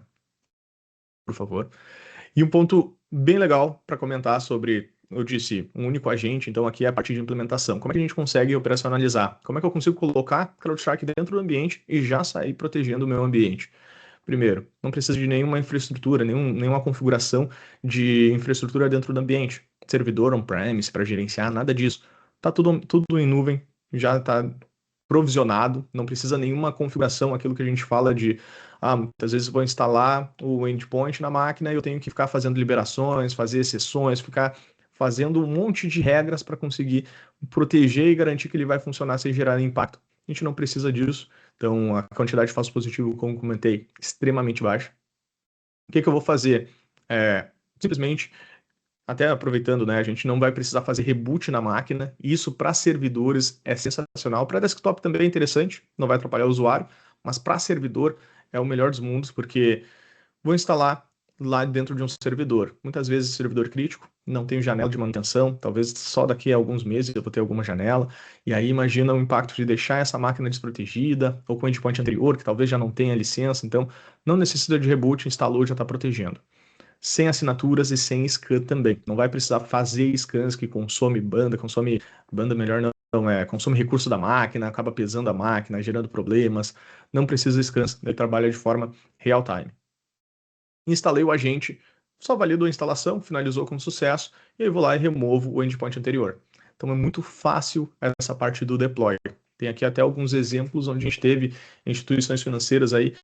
Speaker 4: Por favor. E um ponto bem legal para comentar sobre, eu disse, um único agente, então aqui é a parte de implementação. Como é que a gente consegue operacionalizar? Como é que eu consigo colocar CrowdStrike dentro do ambiente e já sair protegendo o meu ambiente? Primeiro, não precisa de nenhuma infraestrutura, nenhuma configuração de infraestrutura dentro do ambiente. Servidor on-premise para gerenciar, nada disso. Tá tudo em nuvem, já está provisionado, não precisa nenhuma configuração, aquilo que a gente fala de muitas vezes eu vou instalar o endpoint na máquina e eu tenho que ficar fazendo liberações, fazer exceções, ficar fazendo um monte de regras para conseguir proteger e garantir que ele vai funcionar sem gerar impacto. A gente não precisa disso, então a quantidade de falso positivo, como comentei, extremamente baixa. O que eu vou fazer? Simplesmente, até aproveitando, né, a gente não vai precisar fazer reboot na máquina. Isso para servidores é sensacional. Para desktop também é interessante, não vai atrapalhar o usuário, mas para servidor é o melhor dos mundos, porque vou instalar lá dentro de um servidor. Muitas vezes servidor crítico, não tenho janela de manutenção, talvez só daqui a alguns meses eu vou ter alguma janela, e aí imagina o impacto de deixar essa máquina desprotegida, ou com o endpoint anterior, que talvez já não tenha licença, então não necessita de reboot, instalou, já está protegendo. Sem assinaturas e sem scan também. Não vai precisar fazer scans que consome banda melhor não, consome recurso da máquina, acaba pesando a máquina, gerando problemas. Não precisa de scans, ele trabalha de forma real time. Instalei o agente, só valido a instalação, finalizou com sucesso, e aí vou lá e removo o endpoint anterior. Então é muito fácil essa parte do deploy. Tem aqui até alguns exemplos onde a gente teve instituições financeiras aí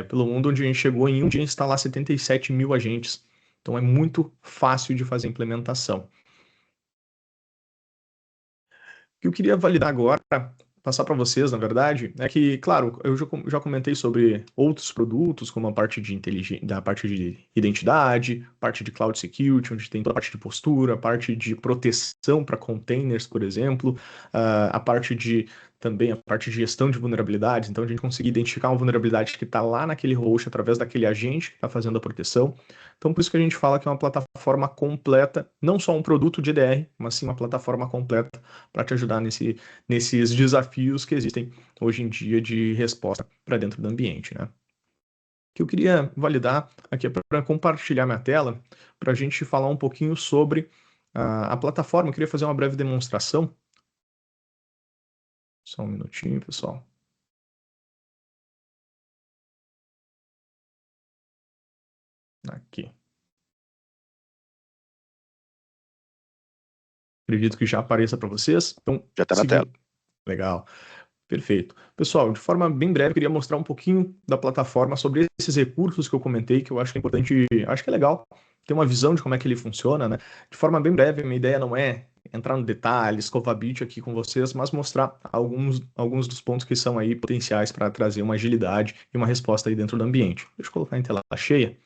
Speaker 4: pelo mundo, onde a gente chegou em um dia a instalar 77 mil agentes. Então é muito fácil de fazer a implementação. O que eu queria validar agora, passar para vocês, na verdade, é que, claro, eu já comentei sobre outros produtos, como a parte de da parte de identidade, parte de cloud security, onde tem toda a parte de postura, a parte de proteção para containers, por exemplo, a parte de também a parte de gestão de vulnerabilidades, então a gente conseguir identificar uma vulnerabilidade que está lá naquele host através daquele agente que está fazendo a proteção. Então, por isso que a gente fala que é uma plataforma completa, não só um produto de EDR, mas sim uma plataforma completa para te ajudar nesses desafios que existem hoje em dia de resposta para dentro do ambiente, né? O que eu queria validar aqui é para compartilhar minha tela, para a gente falar um pouquinho sobre a plataforma. Eu queria fazer uma breve demonstração. Só um minutinho, pessoal. Aqui. Acredito que já apareça para vocês. Então,
Speaker 2: Já está na tela.
Speaker 4: Legal. Perfeito. Pessoal, de forma bem breve, eu queria mostrar um pouquinho da plataforma sobre esses recursos que eu comentei, que eu acho que é importante, acho que é legal ter uma visão de como é que ele funciona, né? De forma bem breve, minha ideia não é entrar no detalhe, escovar vídeo aqui com vocês, mas mostrar alguns dos pontos que são aí potenciais para trazer uma agilidade e uma resposta aí dentro do ambiente. Deixa eu colocar em tela cheia.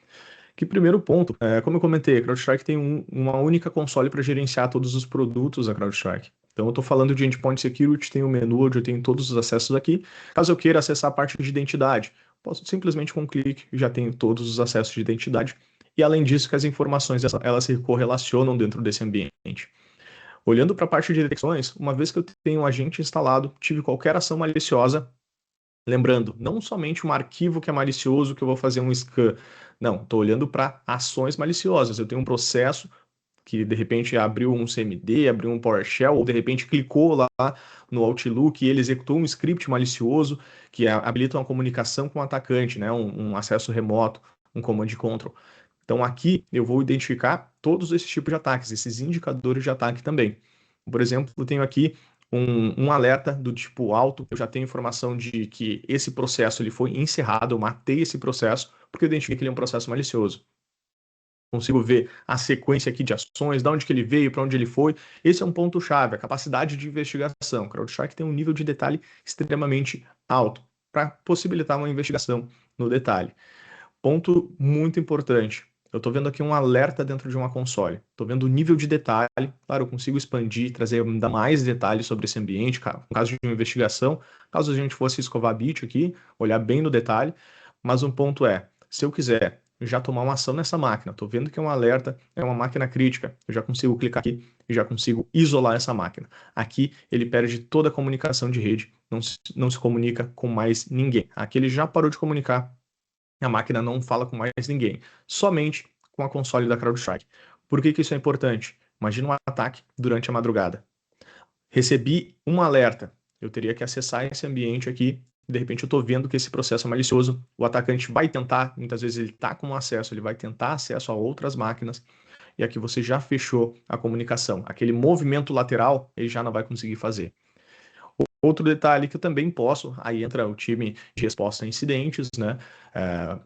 Speaker 4: Que primeiro ponto, como eu comentei, a CrowdStrike tem uma única console para gerenciar todos os produtos da CrowdStrike. Então eu estou falando de Endpoint Security, tem o menu onde eu tenho todos os acessos aqui. Caso eu queira acessar a parte de identidade, posso simplesmente com um clique, já tenho todos os acessos de identidade. E além disso, que as informações elas se correlacionam dentro desse ambiente. Olhando para a parte de detecções, uma vez que eu tenho um agente instalado, tive qualquer ação maliciosa, lembrando, não somente um arquivo que é malicioso que eu vou fazer um scan. Não, estou olhando para ações maliciosas. Eu tenho um processo que de repente abriu um CMD, abriu um PowerShell, ou de repente clicou lá no Outlook e ele executou um script malicioso que habilita uma comunicação com o atacante, né? Um acesso remoto, um command control. Então aqui eu vou identificar todos esses tipos de ataques, esses indicadores de ataque também. Por exemplo, eu tenho aqui um alerta do tipo alto, eu já tenho informação de que esse processo ele foi encerrado, eu matei esse processo, porque eu identifiquei que ele é um processo malicioso. Consigo ver a sequência aqui de ações, de onde que ele veio, para onde ele foi. Esse é um ponto-chave, a capacidade de investigação. O CrowdStrike tem um nível de detalhe extremamente alto para possibilitar uma investigação no detalhe. Ponto muito importante. Eu estou vendo aqui um alerta dentro de uma console. Estou vendo o nível de detalhe. Claro, eu consigo expandir, trazer ainda mais detalhes sobre esse ambiente, no caso de uma investigação. Caso a gente fosse escovar bit aqui, olhar bem no detalhe. Mas um ponto é, se eu quiser já tomar uma ação nessa máquina, estou vendo que é um alerta, é uma máquina crítica, eu já consigo clicar aqui e já consigo isolar essa máquina. Aqui ele perde toda a comunicação de rede, não se comunica com mais ninguém. Aqui ele já parou de comunicar. A máquina não fala com mais ninguém, somente com a console da CrowdStrike. Por que isso é importante? Imagina um ataque durante a madrugada. Recebi um alerta, eu teria que acessar esse ambiente aqui, de repente eu estou vendo que esse processo é malicioso, o atacante vai tentar, muitas vezes ele está com acesso, ele vai tentar acesso a outras máquinas, e aqui você já fechou a comunicação. Aquele movimento lateral, ele já não vai conseguir fazer. Outro detalhe que eu também posso, aí entra o time de resposta a incidentes, né?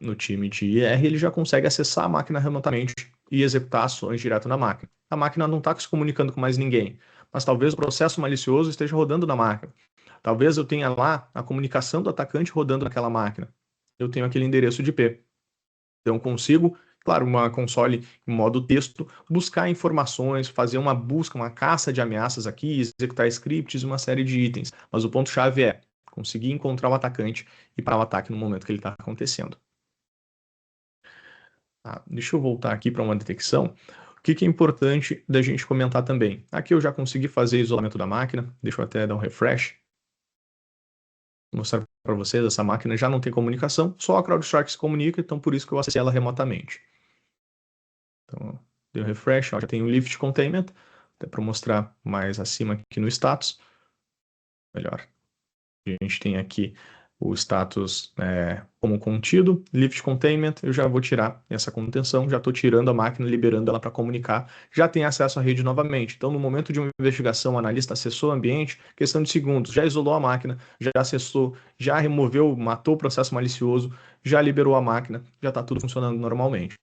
Speaker 4: No time de IR, ele já consegue acessar a máquina remotamente e executar ações direto na máquina. A máquina não está se comunicando com mais ninguém, mas talvez o processo malicioso esteja rodando na máquina. Talvez eu tenha lá a comunicação do atacante rodando naquela máquina. Eu tenho aquele endereço de IP. Então, consigo, claro, uma console em modo texto, buscar informações, fazer uma busca, uma caça de ameaças aqui, executar scripts e uma série de itens. Mas o ponto-chave é conseguir encontrar o atacante e parar o ataque no momento que ele está acontecendo. Deixa eu voltar aqui para uma detecção. O que é importante da gente comentar também? Aqui eu já consegui fazer isolamento da máquina. Deixa eu até dar um refresh. Vou mostrar para vocês, essa máquina já não tem comunicação, só a CrowdStrike se comunica, então por isso que eu acessei ela remotamente. Então, dei um refresh, já tem o Lift Containment, até para mostrar mais acima aqui no status. Melhor. A gente tem aqui o status como contido, Lift Containment, eu já vou tirar essa contenção, já estou tirando a máquina, liberando ela para comunicar, já tem acesso à rede novamente. Então, no momento de uma investigação, o analista acessou o ambiente, questão de segundos, já isolou a máquina, já acessou, já removeu, matou o processo malicioso, já liberou a máquina, já está tudo funcionando normalmente.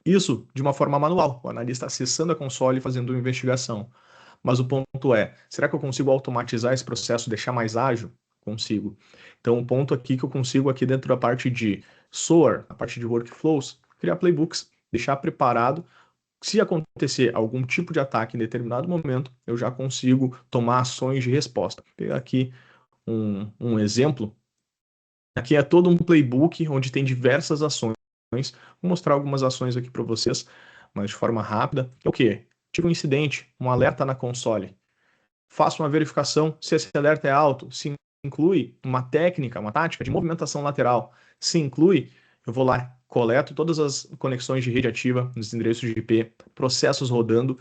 Speaker 4: Isso de uma forma manual, o analista acessando a console e fazendo uma investigação. Mas o ponto é, será que eu consigo automatizar esse processo, deixar mais ágil? Consigo. Então, o ponto aqui que eu consigo aqui dentro da parte de SOAR, a parte de workflows, criar playbooks, deixar preparado. Se acontecer algum tipo de ataque em determinado momento, eu já consigo tomar ações de resposta. Vou pegar aqui um exemplo. Aqui é todo um playbook onde tem diversas ações. Vou mostrar algumas ações aqui para vocês, mas de forma rápida. É o quê? Tive um incidente, um alerta na console. Faço uma verificação se esse alerta é alto, se inclui uma técnica, uma tática de movimentação lateral. Se inclui, eu vou lá, coleto todas as conexões de rede ativa nos endereços de IP, processos rodando,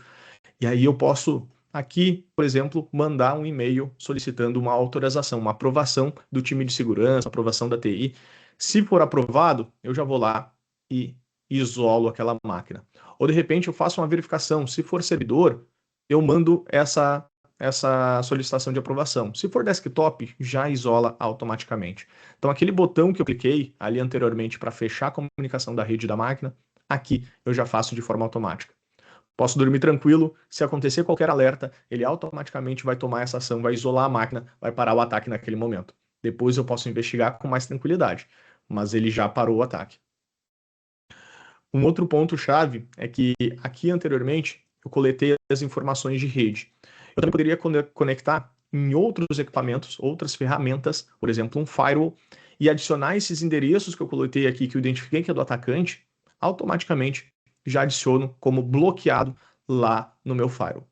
Speaker 4: e aí eu posso, aqui, por exemplo, mandar um e-mail solicitando uma autorização, uma aprovação do time de segurança, aprovação da TI. Se for aprovado, eu já vou lá e isolo aquela máquina. Ou de repente eu faço uma verificação, se for servidor, eu mando essa solicitação de aprovação. Se for desktop, já isola automaticamente. Então, aquele botão que eu cliquei ali anteriormente para fechar a comunicação da rede da máquina, aqui eu já faço de forma automática. Posso dormir tranquilo, se acontecer qualquer alerta, ele automaticamente vai tomar essa ação, vai isolar a máquina, vai parar o ataque naquele momento. Depois eu posso investigar com mais tranquilidade, mas ele já parou o ataque. Um outro ponto-chave é que aqui anteriormente eu coletei as informações de rede. Eu também poderia conectar em outros equipamentos, outras ferramentas, por exemplo, um firewall, e adicionar esses endereços que eu coletei aqui, que eu identifiquei que é do atacante, automaticamente já adiciono como bloqueado lá no meu firewall.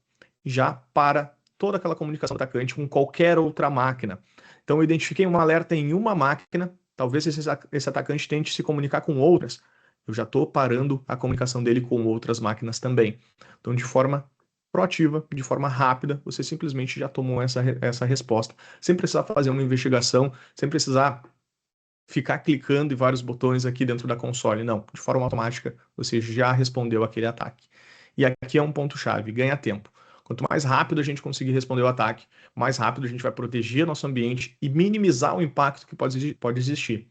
Speaker 4: Já para toda aquela comunicação do atacante com qualquer outra máquina. Então eu identifiquei um alerta em uma máquina, talvez esse atacante tente se comunicar com outras, eu já estou parando a comunicação dele com outras máquinas também. Então, de forma proativa, de forma rápida, você simplesmente já tomou essa resposta, sem precisar fazer uma investigação, sem precisar ficar clicando em vários botões aqui dentro da console. Não, de forma automática, você já respondeu aquele ataque. E aqui é um ponto-chave, ganha tempo. Quanto mais rápido a gente conseguir responder o ataque, mais rápido a gente vai proteger nosso ambiente e minimizar o impacto que pode existir.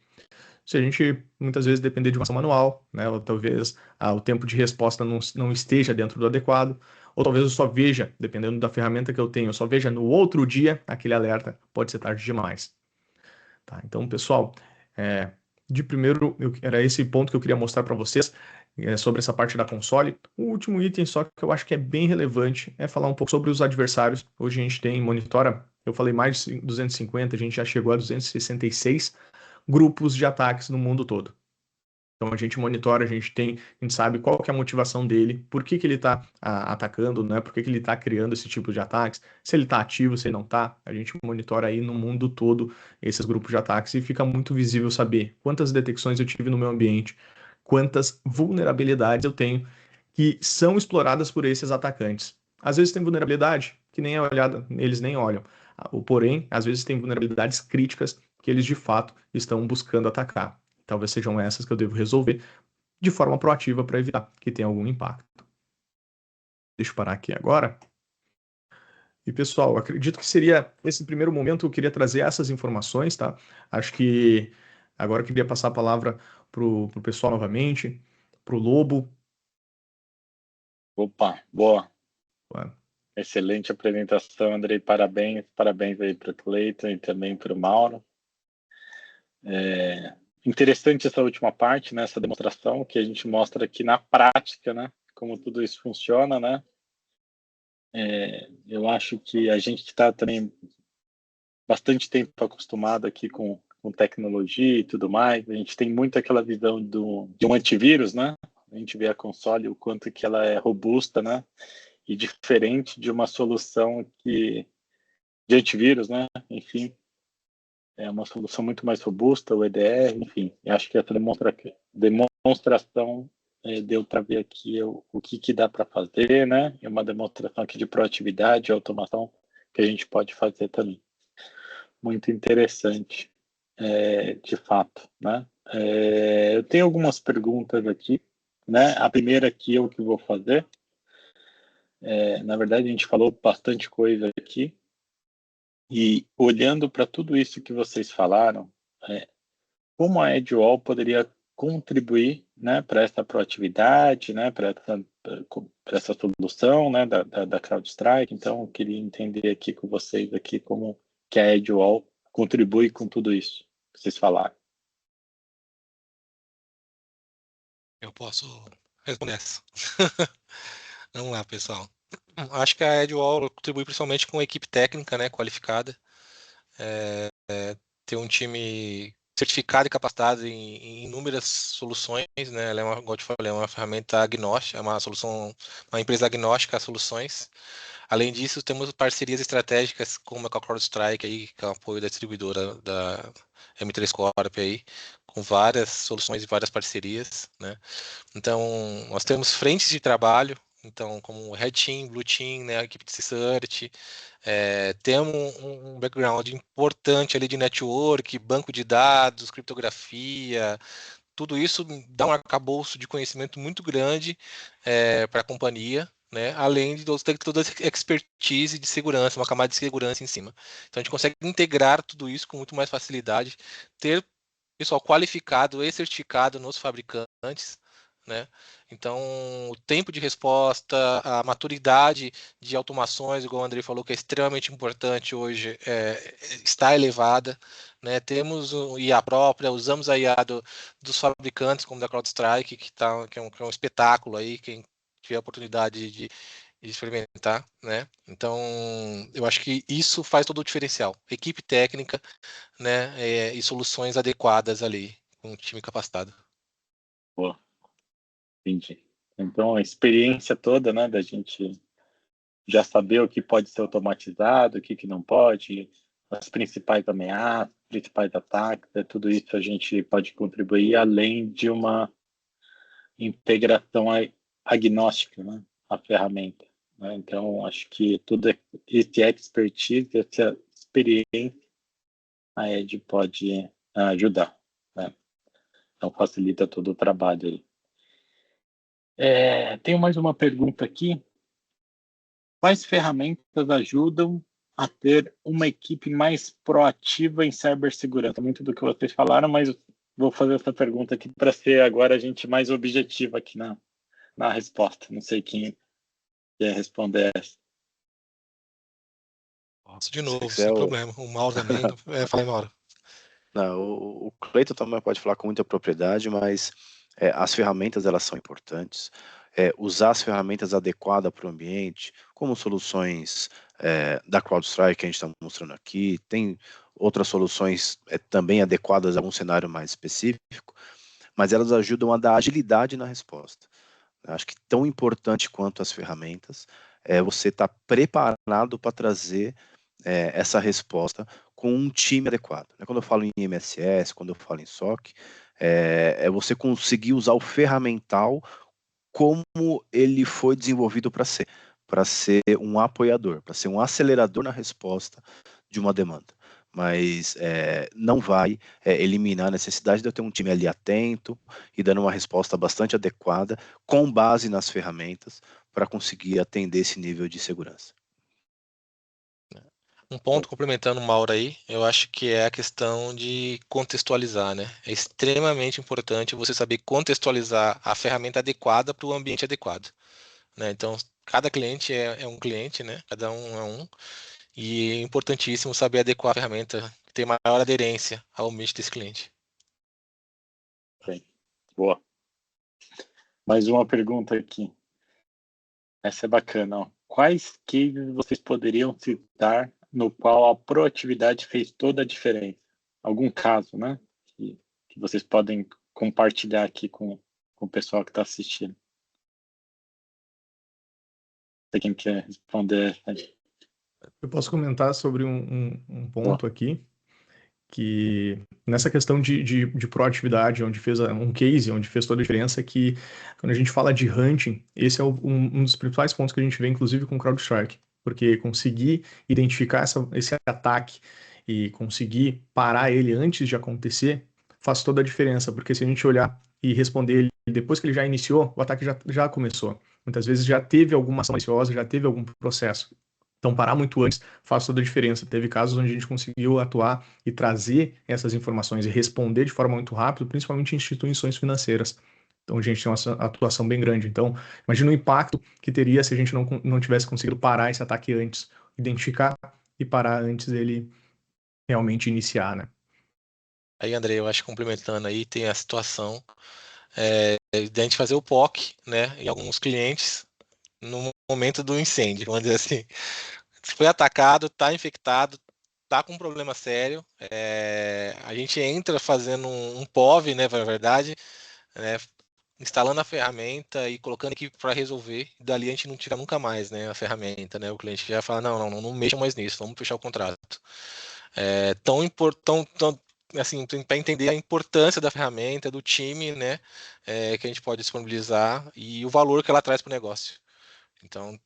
Speaker 4: Se a gente muitas vezes depender de uma ação manual, né, ou talvez o tempo de resposta não esteja dentro do adequado, ou talvez eu só veja, dependendo da ferramenta que eu tenho, eu só veja no outro dia aquele alerta, pode ser tarde demais. Tá? Então, pessoal, de primeiro, era esse ponto que eu queria mostrar para vocês sobre essa parte da console. O último item, só que eu acho que é bem relevante, é falar um pouco sobre os adversários. Hoje a gente monitora, eu falei mais de 250, a gente já chegou a 266 grupos de ataques no mundo todo. Então a gente monitora, a gente sabe qual que é a motivação dele, por que ele está atacando, né? Por que ele está criando esse tipo de ataques, se ele está ativo, se ele não está. A gente monitora aí no mundo todo esses grupos de ataques e fica muito visível saber quantas detecções eu tive no meu ambiente, quantas vulnerabilidades eu tenho que são exploradas por esses atacantes. Às vezes tem vulnerabilidade que nem é olhada, eles nem olham. Porém, às vezes tem vulnerabilidades críticas que eles de fato estão buscando atacar. Talvez sejam essas que eu devo resolver de forma proativa para evitar que tenha algum impacto. Deixa eu parar aqui agora. E pessoal, acredito que seria esse primeiro momento eu queria trazer essas informações, tá? Acho que agora eu queria passar a palavra para o pessoal novamente, para o Lobo.
Speaker 1: Opa, boa.
Speaker 4: Ué.
Speaker 1: Excelente apresentação, Andrei. Parabéns aí para o Cleiton e também para o Mauro. Interessante essa última parte, né, essa demonstração que a gente mostra aqui na prática, né, como tudo isso funciona, né. Eu acho que a gente está também bastante tempo acostumado aqui com tecnologia e tudo mais. A gente tem muito aquela visão de um antivírus, né. A gente vê a console, o quanto que ela é robusta, né, e diferente de uma solução de antivírus, né, enfim. É uma solução muito mais robusta, o EDR, enfim. Eu acho que essa demonstração deu para ver aqui o que dá para fazer, né? É uma demonstração aqui de proatividade e automação que a gente pode fazer também. Muito interessante, de fato, né? Eu tenho algumas perguntas aqui, né? A primeira aqui é o que eu vou fazer. Na verdade, a gente falou bastante coisa aqui. E olhando para tudo isso que vocês falaram, como a Edgewall poderia contribuir, né, para essa proatividade, né, para essa solução, né, da CrowdStrike. Então, eu queria entender aqui com vocês aqui como que a Edgewall contribui com tudo isso que vocês falaram.
Speaker 3: Eu posso responder essa. Vamos lá, pessoal. Acho que a Edgewall contribui principalmente com a equipe técnica, né, qualificada. Ter um time certificado e capacitado em inúmeras soluções, né? Ela como eu te falei, é uma ferramenta agnóstica, é uma empresa agnóstica a soluções. Além disso, temos parcerias estratégicas como a CrowdStrike aí, que é o apoio da distribuidora da M3 Corp aí, com várias soluções e várias parcerias, né? Então, nós temos frentes de trabalho, então, como Red Team, Blue Team, né, a equipe de Search, temos um background importante ali de network, banco de dados, criptografia, tudo isso dá um arcabouço de conhecimento muito grande para a companhia, né? Além de ter toda a expertise de segurança, uma camada de segurança em cima. Então a gente consegue integrar tudo isso com muito mais facilidade, ter pessoal qualificado e certificado nos fabricantes, né? Então, o tempo de resposta, a maturidade de automações, igual o André falou, que é extremamente importante hoje, está elevada, né? Temos o IA própria, usamos a IA dos fabricantes, como da CrowdStrike, que é um espetáculo aí, quem tiver a oportunidade de experimentar, né? Então, eu acho que isso faz todo o diferencial. Equipe técnica, né, e soluções adequadas ali, com um time capacitado.
Speaker 1: Boa, entendi. Então, a experiência toda, né, da gente já saber o que pode ser automatizado, o que não pode, as principais ameaças, principais ataques, tudo isso a gente pode contribuir, além de uma integração agnóstica, né, à ferramenta, né? Então, acho que tudo esse expertise, essa experiência, a Ed pode ajudar, né? Então, facilita todo o trabalho aí. Tenho mais uma pergunta aqui. Quais ferramentas ajudam a ter uma equipe mais proativa em cibersegurança? Muito do que vocês falaram, mas vou fazer essa pergunta aqui para ser agora a gente mais objetiva aqui na resposta. Não sei quem quer responder essa.
Speaker 3: Posso de novo,
Speaker 2: quiser,
Speaker 3: sem problema. O Mauro também. Fala aí, Mauro.
Speaker 2: Não, o Cleiton também pode falar com muita propriedade, mas as ferramentas elas são importantes. Usar as ferramentas adequadas para o ambiente, como soluções da CrowdStrike que a gente está mostrando aqui, tem outras soluções também adequadas a um cenário mais específico, mas elas ajudam a dar agilidade na resposta. Eu acho que tão importante quanto as ferramentas é você estar preparado para trazer essa resposta com um time adequado. Quando eu falo em MSS, quando eu falo em SOC, é você conseguir usar o ferramental como ele foi desenvolvido para ser um apoiador, para ser um acelerador na resposta de uma demanda. Mas não vai eliminar a necessidade de eu ter um time ali atento e dando uma resposta bastante adequada, com base nas ferramentas, para conseguir atender esse nível de segurança.
Speaker 3: Um ponto complementando o Mauro aí, eu acho que é a questão de contextualizar, né? É extremamente importante você saber contextualizar a ferramenta adequada para o ambiente adequado, né? Então, cada cliente é um cliente, né? Cada um é um. E é importantíssimo saber adequar a ferramenta que tem maior aderência ao ambiente desse cliente.
Speaker 1: Okay. Boa. Mais uma pergunta aqui. Essa é bacana. Ó. Quais cases vocês poderiam citar no qual a proatividade fez toda a diferença? Algum caso, né? Que vocês podem compartilhar aqui com o pessoal que está assistindo. Tem quem quer responder?
Speaker 4: Eu posso comentar sobre um ponto
Speaker 1: Boa.
Speaker 4: aqui, que nessa questão de proatividade, onde fez um case, onde fez toda a diferença, que quando a gente fala de hunting, esse é um dos principais pontos que a gente vê, inclusive, com o CrowdStrike, porque conseguir identificar esse ataque e conseguir parar ele antes de acontecer faz toda a diferença, porque se a gente olhar e responder ele depois que ele já iniciou, o ataque já começou. Muitas vezes já teve alguma ação maliciosa, já teve algum processo. Então, parar muito antes faz toda a diferença. Teve casos onde a gente conseguiu atuar e trazer essas informações e responder de forma muito rápida, principalmente em instituições financeiras. Então, a gente tem uma atuação bem grande. Então, imagina o impacto que teria se a gente não tivesse conseguido parar esse ataque antes, identificar e parar antes dele realmente iniciar, né?
Speaker 3: Aí, André, eu acho que complementando aí, tem a situação de a gente fazer o POC, né, em alguns clientes no momento do incêndio, vamos dizer assim. Foi atacado, está infectado, está com um problema sério. A gente entra fazendo um POV, né, na verdade, né, instalando a ferramenta e colocando aqui para resolver. Dali a gente não tira nunca mais, né, a ferramenta, né? O cliente já fala, não mexa mais nisso, vamos fechar o contrato. Tão importante, assim, para entender a importância da ferramenta, do time, né, que a gente pode disponibilizar e o valor que ela traz para o negócio. Então,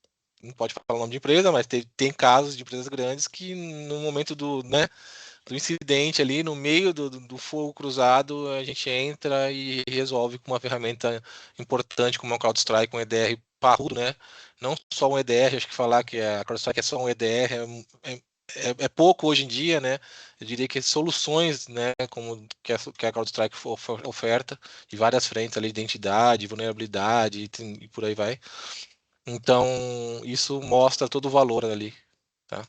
Speaker 3: não pode falar o nome de empresa, mas tem casos de empresas grandes que no momento incidente ali, no meio do fogo cruzado, a gente entra e resolve com uma ferramenta importante como é o CrowdStrike, um EDR parrudo, né? Não só um EDR, acho que falar que a CrowdStrike é só um EDR é pouco hoje em dia, né? Eu diria que soluções, né, como que a CrowdStrike oferta, de várias frentes ali, identidade, vulnerabilidade e por aí vai. Então, isso mostra todo o valor ali, tá?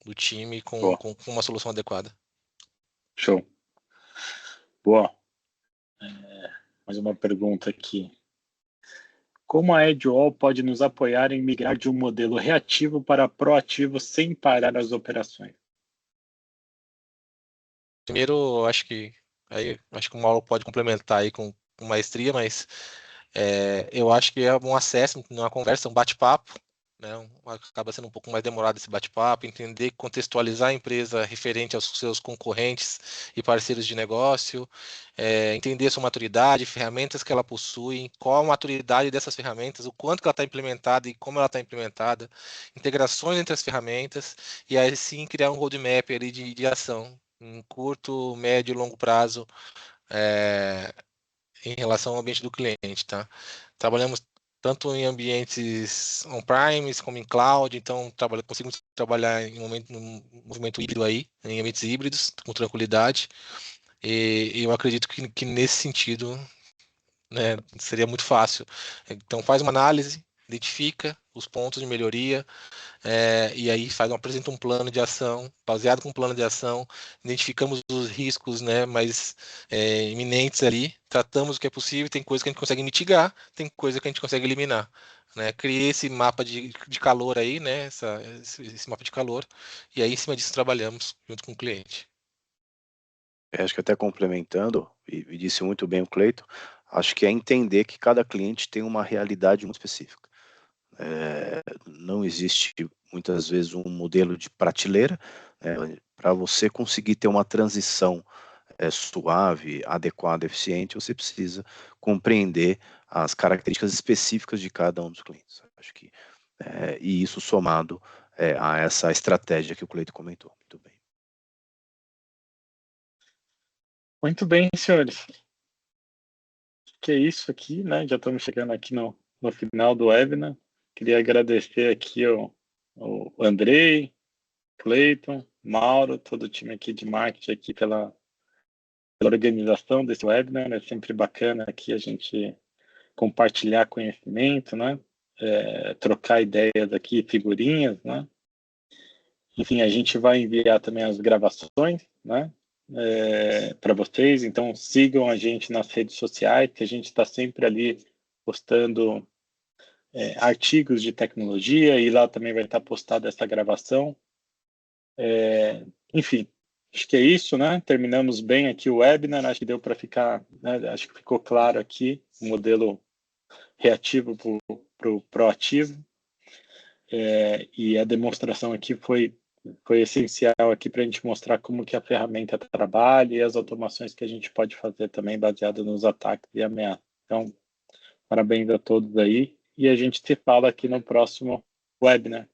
Speaker 3: Do time com uma solução adequada.
Speaker 1: Show. Boa. Mais uma pergunta aqui. Como a Edgewall pode nos apoiar em migrar de um modelo reativo para proativo sem parar as operações?
Speaker 3: Primeiro, acho que o Mauro pode complementar aí com maestria, mas eu acho que é um acesso, uma conversa, um bate-papo, né? Acaba sendo um pouco mais demorado esse bate-papo, entender, contextualizar a empresa referente aos seus concorrentes e parceiros de negócio, entender a sua maturidade, ferramentas que ela possui, qual a maturidade dessas ferramentas, o quanto que ela está implementada e como ela está implementada, integrações entre as ferramentas, e aí sim criar um roadmap ali de ação, em curto, médio e longo prazo, em relação ao ambiente do cliente, tá? Trabalhamos tanto em ambientes on-premise como em cloud, então conseguimos trabalhar em um movimento híbrido aí, em ambientes híbridos, com tranquilidade, e eu acredito que nesse sentido, né, seria muito fácil. Então faz uma análise, identifica os pontos de melhoria, e aí apresenta um plano de ação, baseado com um plano de ação, identificamos os riscos, né, mais iminentes ali, tratamos o que é possível, tem coisa que a gente consegue mitigar, tem coisa que a gente consegue eliminar. Né, criei esse mapa de calor aí, né, esse mapa de calor, e aí em cima disso trabalhamos junto com o cliente.
Speaker 2: Acho que até complementando, e disse muito bem o Cleiton, acho que é entender que cada cliente tem uma realidade muito específica. Não existe muitas vezes um modelo de prateleira, para você conseguir ter uma transição suave, adequada, eficiente, você precisa compreender as características específicas de cada um dos clientes. Acho que e isso somado a essa estratégia que o Cleiton comentou. Muito bem.
Speaker 1: Muito bem, senhores. Que é isso aqui, né? Já estamos chegando aqui no final do webinar. Queria agradecer aqui o Andrei, Cleiton, Mauro, todo o time aqui de marketing aqui pela organização desse webinar. É sempre bacana aqui a gente compartilhar conhecimento, né? Trocar ideias aqui, figurinhas, né? Enfim, a gente vai enviar também as gravações, né? Para vocês, então sigam a gente nas redes sociais, que a gente está sempre ali postando artigos de tecnologia, e lá também vai estar postada essa gravação. Enfim, acho que é isso, né? Terminamos bem aqui o webinar, acho que deu para ficar, né? Acho que ficou claro aqui o modelo reativo para o proativo, e a demonstração aqui foi essencial aqui para a gente mostrar como que a ferramenta trabalha e as automações que a gente pode fazer também baseado nos ataques e ameaças. Então, parabéns a todos aí, e a gente se fala aqui no próximo webinar.